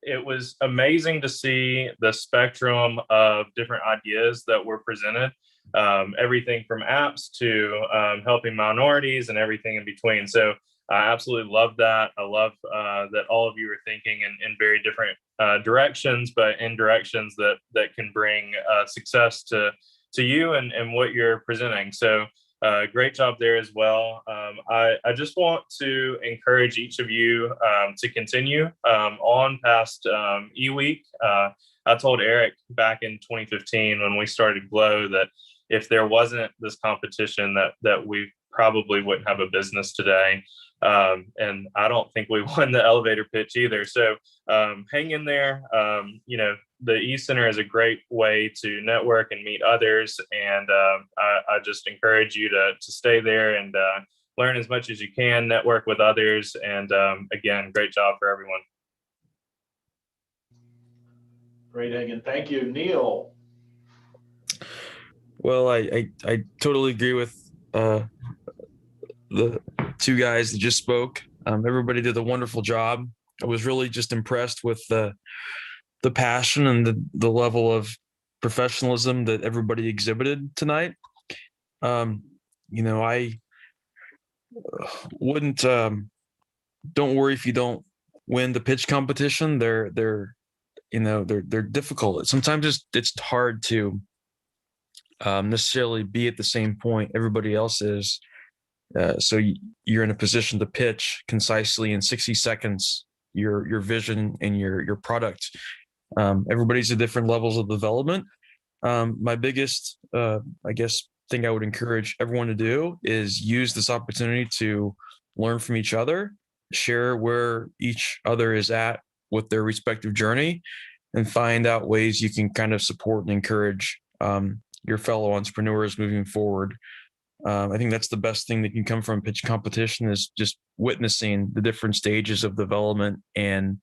It was amazing to see the spectrum of different ideas that were presented, everything from apps to helping minorities and everything in between. So I absolutely love that. I love that all of you are thinking in very different directions, but in directions that can bring success to you and what you're presenting. So great job there as well. I just want to encourage each of you to continue on past eWeek. I told Eric back in 2015 when we started Glow that if there wasn't this competition that we probably wouldn't have a business today. And I don't think we won the elevator pitch either. So hang in there. The E-Center is a great way to network and meet others. And I just encourage you to stay there and learn as much as you can, network with others. And again, great job for everyone. Great, Hagan. Thank you. Neil. Well, I totally agree with the 2 guys that just spoke. Everybody did a wonderful job. I was really just impressed with the passion and the level of professionalism that everybody exhibited tonight. I wouldn't, don't worry if you don't win the pitch competition, they're difficult. Sometimes it's hard to necessarily be at the same point everybody else is. So you're in a position to pitch concisely in 60 seconds your vision and your product. Everybody's at different levels of development. My biggest, I guess, thing I would encourage everyone to do is use this opportunity to learn from each other, share where each other is at with their respective journey, and find out ways you can kind of support and encourage your fellow entrepreneurs moving forward. I think that's the best thing that can come from pitch competition, is just witnessing the different stages of development and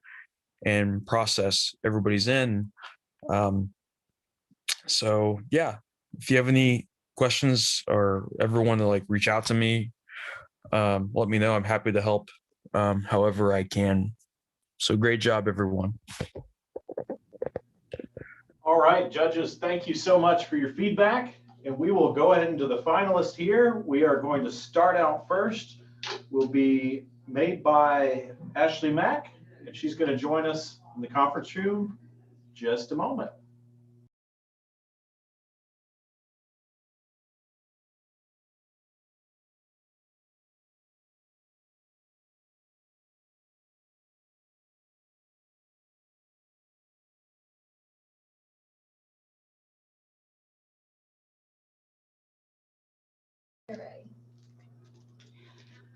process everybody's in. So yeah, if you have any questions or ever want to reach out to me, let me know. I'm happy to help however I can. So great job, everyone. All right, judges, thank you so much for your feedback. And we will go ahead into the finalists here. We are going to start out first. Will be made by Ashley Mack, and she's going to join us in the conference room in just a moment.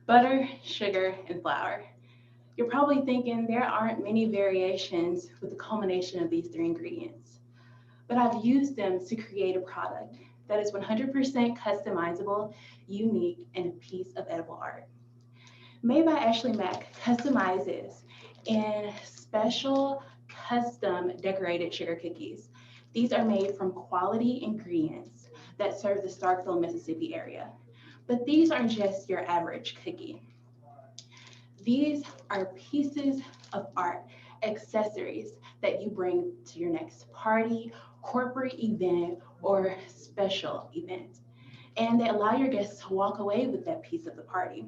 Butter, sugar, and flour. You're probably thinking there aren't many variations with the culmination of these three ingredients, but I've used them to create a product that is 100% customizable, unique, and a piece of edible art. Made by Ashley Mack customizes in special custom decorated sugar cookies. These are made from quality ingredients that serve the Starkville, Mississippi area. But these aren't just your average cookie. These are pieces of art, accessories that you bring to your next party, corporate event, or special event. And they allow your guests to walk away with that piece of the party.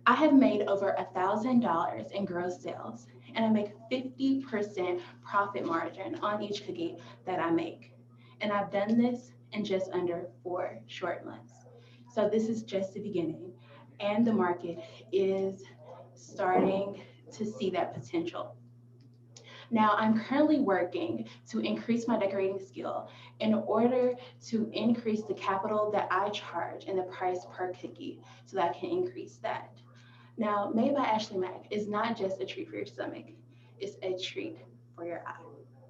I have made over $1,000 in gross sales, and I make 50% profit margin on each cookie that I make. And I've done this in just under 4 short months. So this is just the beginning, and the market is starting to see that potential. Now, I'm currently working to increase my decorating skill in order to increase the capital that I charge and the price per cookie so that I can increase that. Now, Made by Ashley Mack is not just a treat for your stomach, it's a treat for your eye.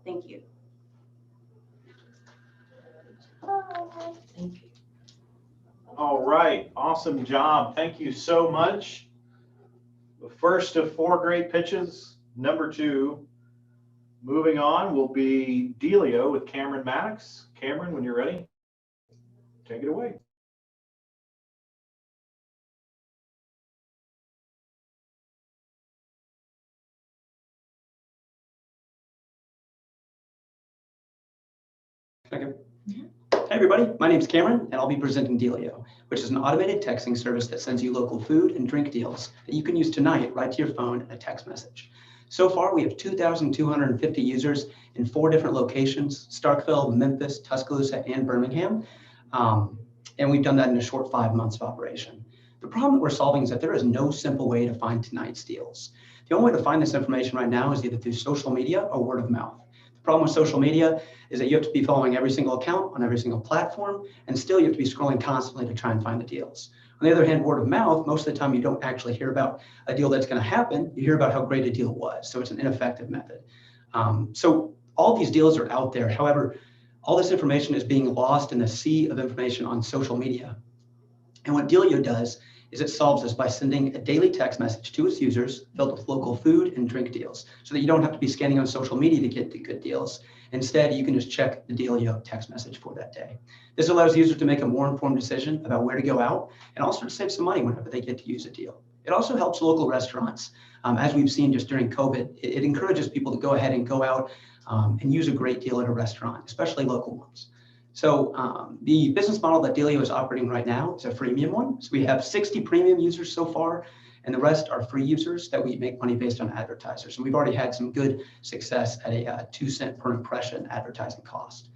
Thank you. Thank you. All right, awesome job. Thank you so much. The first of 4 great pitches. Number 2, moving on, will be Delio with Cameron Maddox. Cameron, when you're ready, take it away. Second. Hey everybody, my name is Cameron and I'll be presenting Delio, which is an automated texting service that sends you local food and drink deals that you can use tonight right to your phone in a text message. So far, we have 2,250 users in 4 different locations: Starkville, Memphis, Tuscaloosa, and Birmingham. And we've done that in a short 5 months of operation. The problem that we're solving is that there is no simple way to find tonight's deals. The only way to find this information right now is either through social media or word of mouth. The problem with social media is that you have to be following every single account on every single platform, and still you have to be scrolling constantly to try and find the deals. On the other hand, word of mouth, most of the time you don't actually hear about a deal that's going to happen. You hear about how great a deal was. So it's an ineffective method. So all these deals are out there. However, all this information is being lost in the sea of information on social media. And what Delio does is it solves this by sending a daily text message to its users filled with local food and drink deals, so that you don't have to be scanning on social media to get the good deals. Instead, you can just check the Delio text message for that day. This allows users to make a more informed decision about where to go out, and also to save some money whenever they get to use a deal. It also helps local restaurants. As we've seen just during COVID, it encourages people to go ahead and go out and use a great deal at a restaurant, especially local ones. So the business model that Delio is operating right now is a freemium one. So we have 60 premium users so far, and the rest are free users that we make money based on advertisers. And we've already had some good success at a 2 cent per impression advertising cost.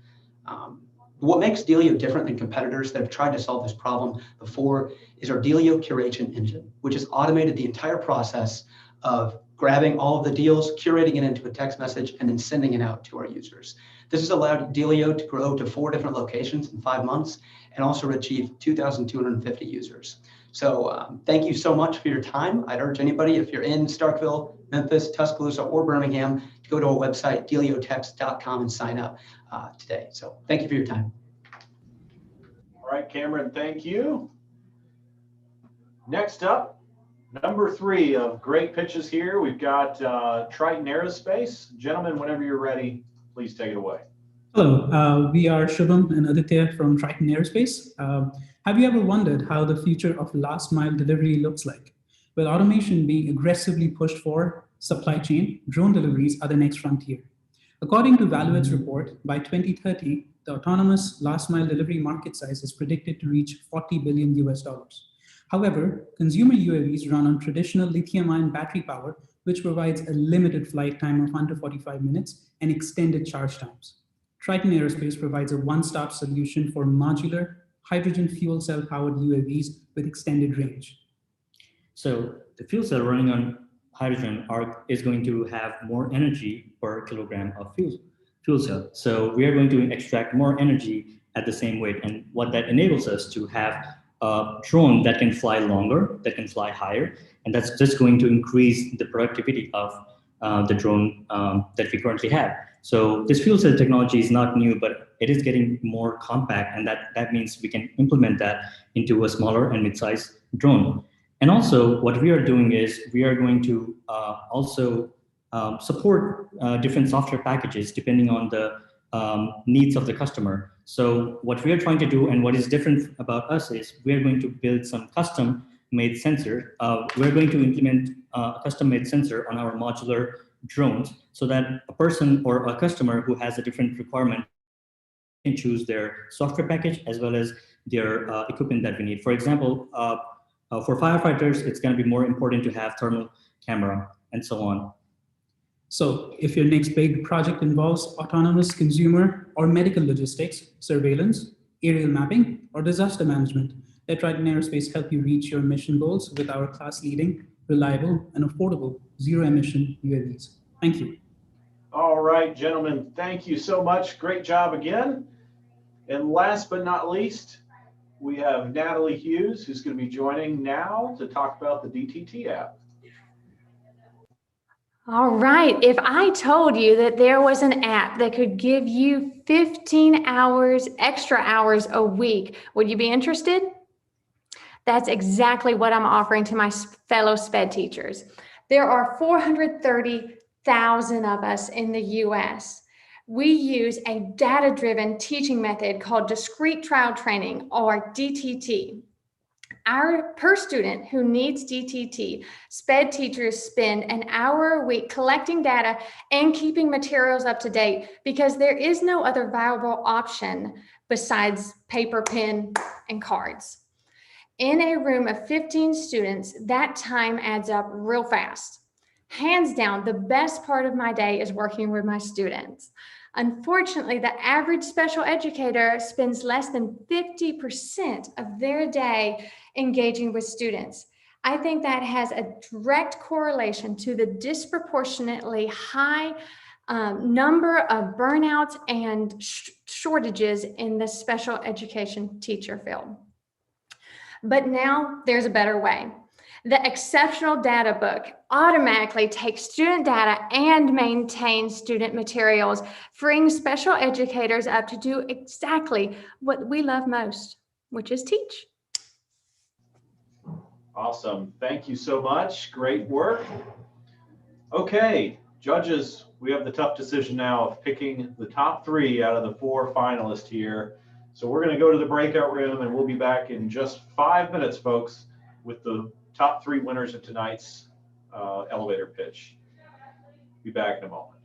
What makes Delio different than competitors that have tried to solve this problem before is our Delio curation engine, which has automated the entire process of grabbing all of the deals, curating it into a text message, and then sending it out to our users. This has allowed Delio to grow to 4 different locations in 5 months and also achieve 2,250 users. So thank you so much for your time. I'd urge anybody, if you're in Starkville, Memphis, Tuscaloosa, or Birmingham, to go to our website, deliotext.com, and sign up today. So thank you for your time. All right, Cameron, thank you. Next up, number 3 of great pitches here. We've got Triton Aerospace. Gentlemen, whenever you're ready, please take it away. Hello, we are Shubham and Aditya from Triton Airspace. Have you ever wondered how the future of last mile delivery looks like? With automation being aggressively pushed for supply chain, drone deliveries are the next frontier. According to Valuet's report, by 2030, the autonomous last mile delivery market size is predicted to reach $40 billion US. However, consumer UAVs run on traditional lithium-ion battery power, which provides a limited flight time of under 45 minutes and extended charge times. Triton Aerospace provides a one-stop solution for modular hydrogen fuel cell powered UAVs with extended range. So the fuel cell running on hydrogen is going to have more energy per kilogram of fuel cell. So we are going to extract more energy at the same weight. And what that enables us to have a drone that can fly longer, that can fly higher, and that's just going to increase the productivity of the drone that we currently have. So this fuel cell technology is not new, but it is getting more compact, and that means we can implement that into a smaller and mid-sized drone. And also what we are doing is we are going to also support different software packages depending on the needs of the customer. So what we are trying to do and what is different about us is we are going to build some custom-made sensor. We're going to implement a custom-made sensor on our modular drones so that a person or a customer who has a different requirement can choose their software package as well as their equipment that we need. For example, for firefighters, it's going to be more important to have thermal camera and so on. So if your next big project involves autonomous consumer or medical logistics, surveillance, aerial mapping, or disaster management, let Triton Aerospace help you reach your mission goals with our class-leading, reliable, and affordable zero-emission UAVs. Thank you. All right, gentlemen, thank you so much. Great job again. And last but not least, we have Natalie Hughes, who's going to be joining now to talk about the DTT app. All right, if I told you that there was an app that could give you 15 extra hours a week, would you be interested? That's exactly what I'm offering to my fellow SPED teachers. There are 430,000 of us in the US. We use a data-driven teaching method called discrete trial training, or DTT. Per student who needs DTT, SPED teachers spend an hour a week collecting data and keeping materials up to date because there is no other viable option besides paper, pen, and cards. In a room of 15 students, that time adds up real fast. Hands down, the best part of my day is working with my students. Unfortunately, the average special educator spends less than 50% of their day engaging with students. I think that has a direct correlation to the disproportionately high number of burnouts and shortages in the special education teacher field. But now there's a better way. The Exceptional Data Book automatically takes student data and maintains student materials, freeing special educators up to do exactly what we love most, which is teach. Awesome. Thank you so much. Great work. Okay, judges, we have the tough decision now of picking the top 3 out of the 4 finalists here. So we're going to go to the breakout room and we'll be back in just 5 minutes, folks, with the top 3 winners of tonight's elevator pitch. Be back in a moment.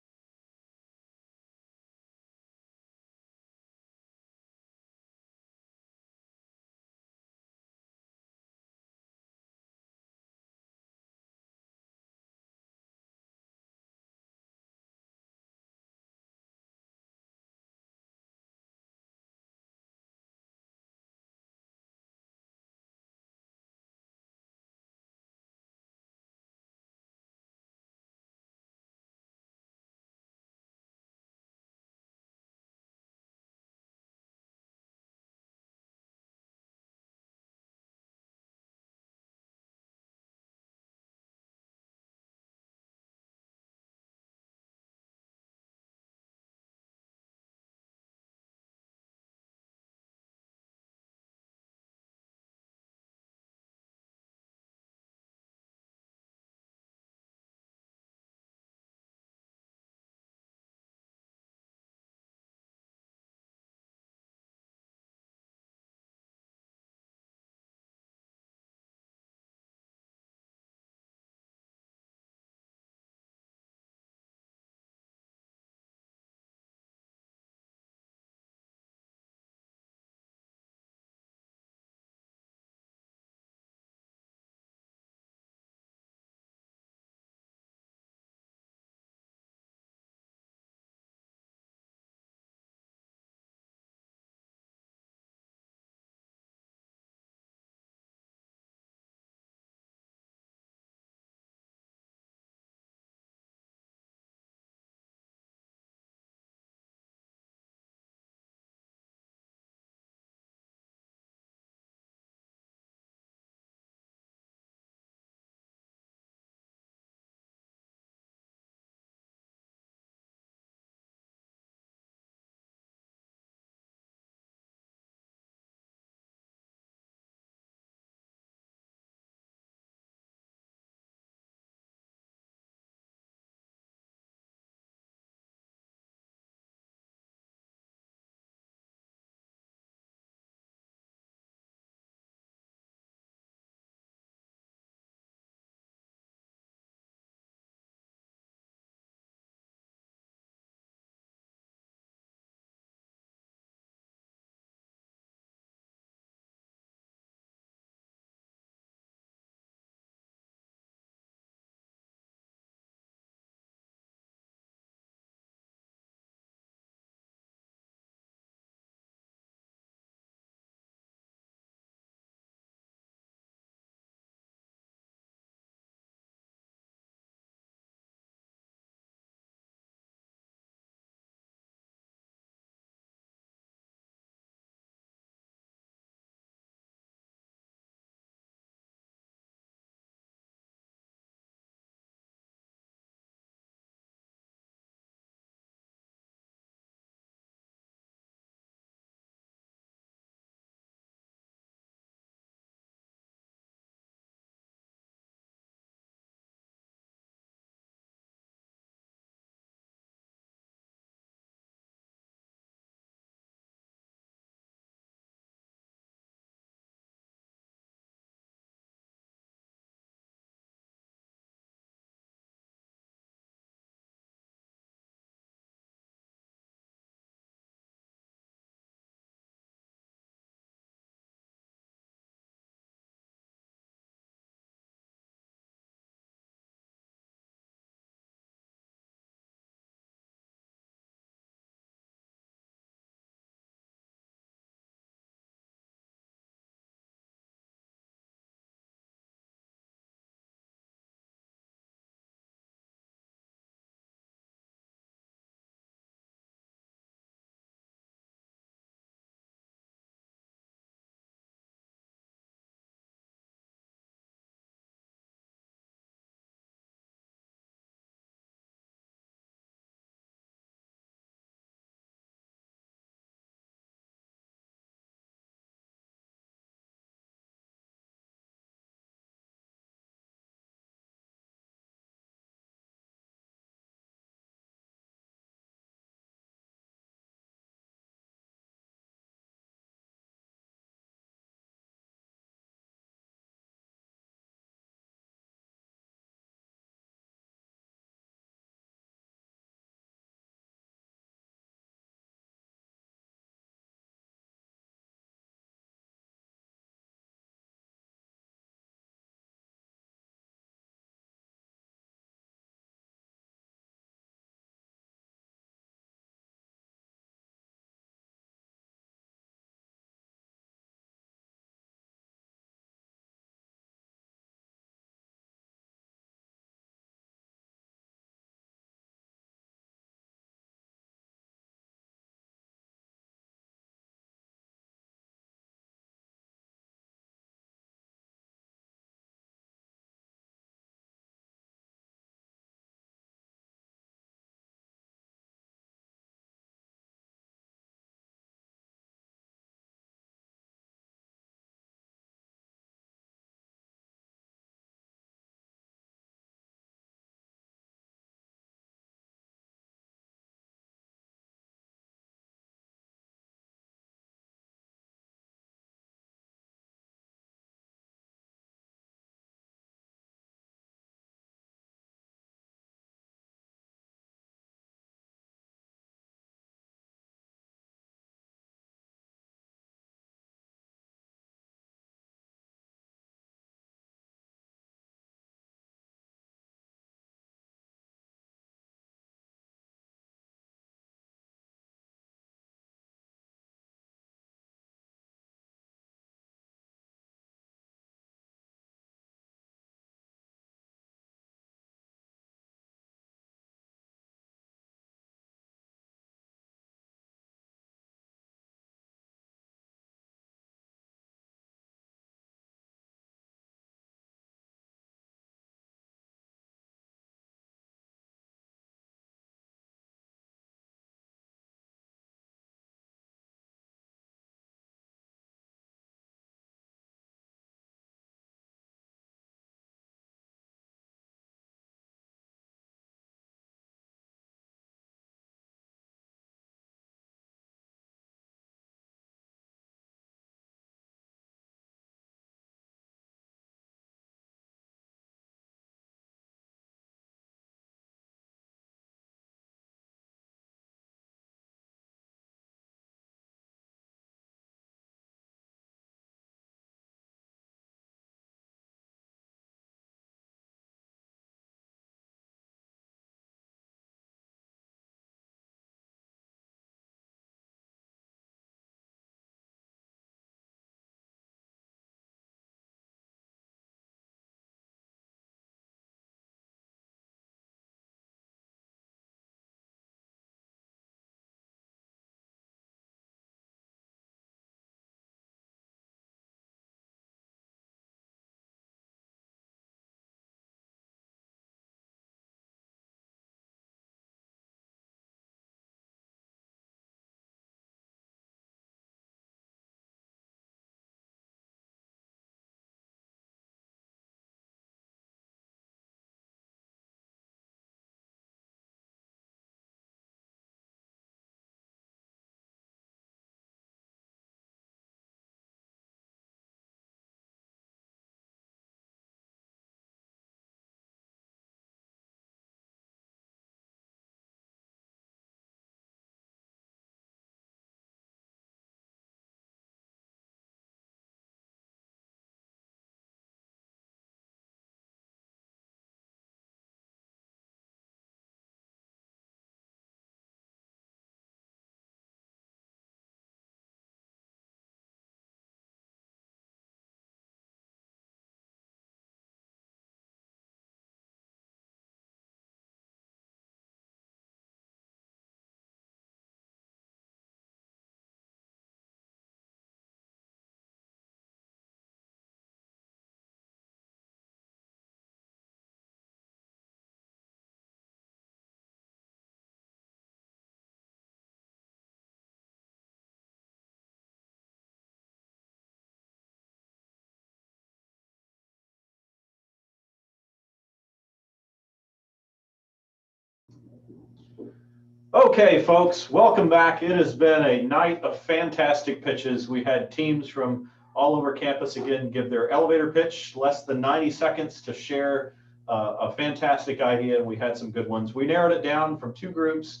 Okay, folks, welcome back. It has been a night of fantastic pitches. We had teams from all over campus again give their elevator pitch, less than 90 seconds to share a fantastic idea, and we had some good ones. We narrowed it down from 2 groups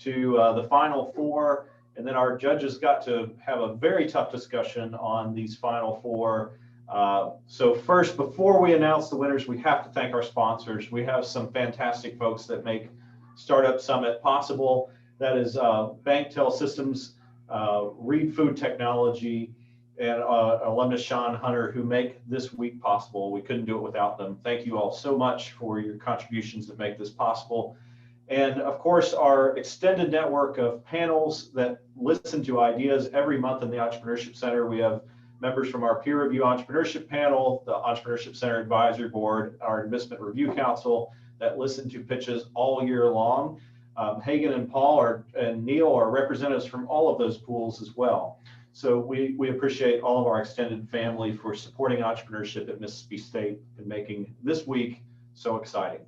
to the final 4, and then our judges got to have a very tough discussion on these final 4. So first, before we announce the winners, we have to thank our sponsors. We have some fantastic folks that make Startup Summit possible. That is Banktel Systems, Reed Food Technology, and alumnus Sean Hunter, who make this week possible. We couldn't do it without them. Thank you all so much for your contributions that make this possible. And of course, our extended network of panels that listen to ideas every month in the Entrepreneurship Center. We have members from our peer review entrepreneurship panel, the Entrepreneurship Center Advisory Board, our Investment Review Council, that listen to pitches all year long. Hagan and Paul and Neil are representatives from all of those pools as well. So we appreciate all of our extended family for supporting entrepreneurship at Mississippi State and making this week so exciting.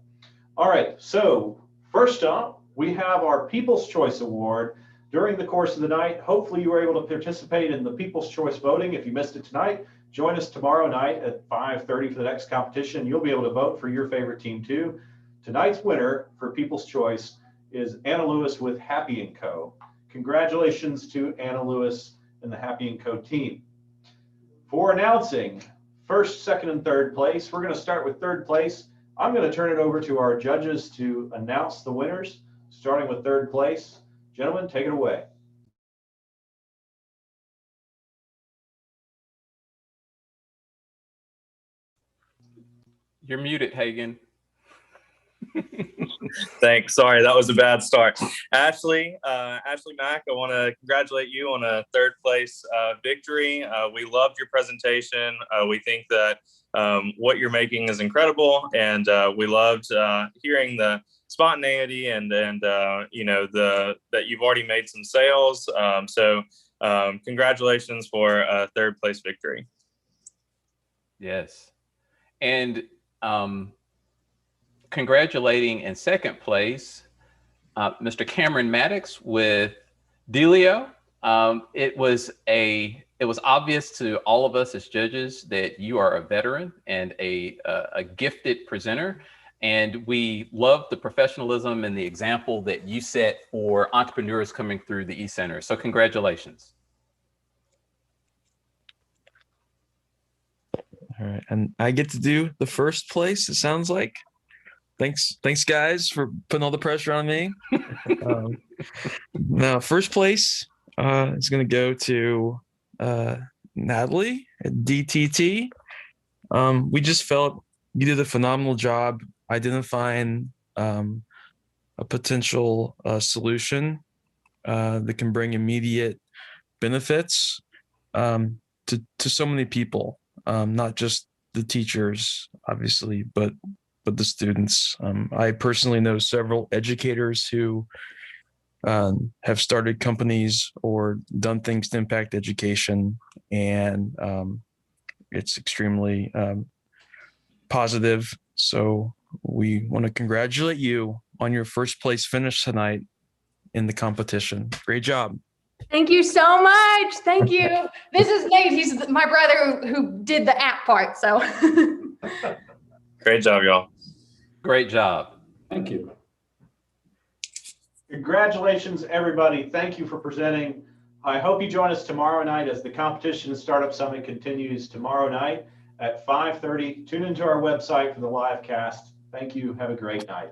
All right, so first up, we have our People's Choice Award. During the course of the night, hopefully you were able to participate in the People's Choice voting. If you missed it tonight, join us tomorrow night at 5:30 for the next competition. You'll be able to vote for your favorite team too. Tonight's winner for People's Choice is Anna Lewis with Happy & Co. Congratulations to Anna Lewis and the Happy & Co team. For announcing first, second, and third place, we're going to start with third place. I'm going to turn it over to our judges to announce the winners, starting with third place. Gentlemen, take it away. You're muted, Hagan. Thanks. Sorry, that was a bad start. Ashley Mack, I want to congratulate you on a third place victory. We loved your presentation. We think that what you're making is incredible, and we loved hearing the spontaneity and you know, that you've already made some sales. So congratulations for a third place victory. Yes, and congratulating in second place, Mr. Cameron Maddox with Delio. It was obvious to all of us as judges that you are a veteran and a gifted presenter. And we love the professionalism and the example that you set for entrepreneurs coming through the e-center. So congratulations. All right, and I get to do the first place, it sounds like. Thanks guys for putting all the pressure on me. Now, first place is going to go to Natalie at DTT. We just felt you did a phenomenal job identifying a potential solution that can bring immediate benefits to so many people, not just the teachers, obviously, but the students. I personally know several educators who have started companies or done things to impact education, and it's extremely positive. So we want to congratulate you on your first place finish tonight in the competition. Great job. Thank you so much. Thank you. This is Nate. He's my brother who did the app part. So great job, y'all. Great job. Thank you. Congratulations, everybody. Thank you for presenting. I hope you join us tomorrow night as the Competition Startup Summit continues tomorrow night at 5:30. Tune into our website for the live cast. Thank you. Have a great night.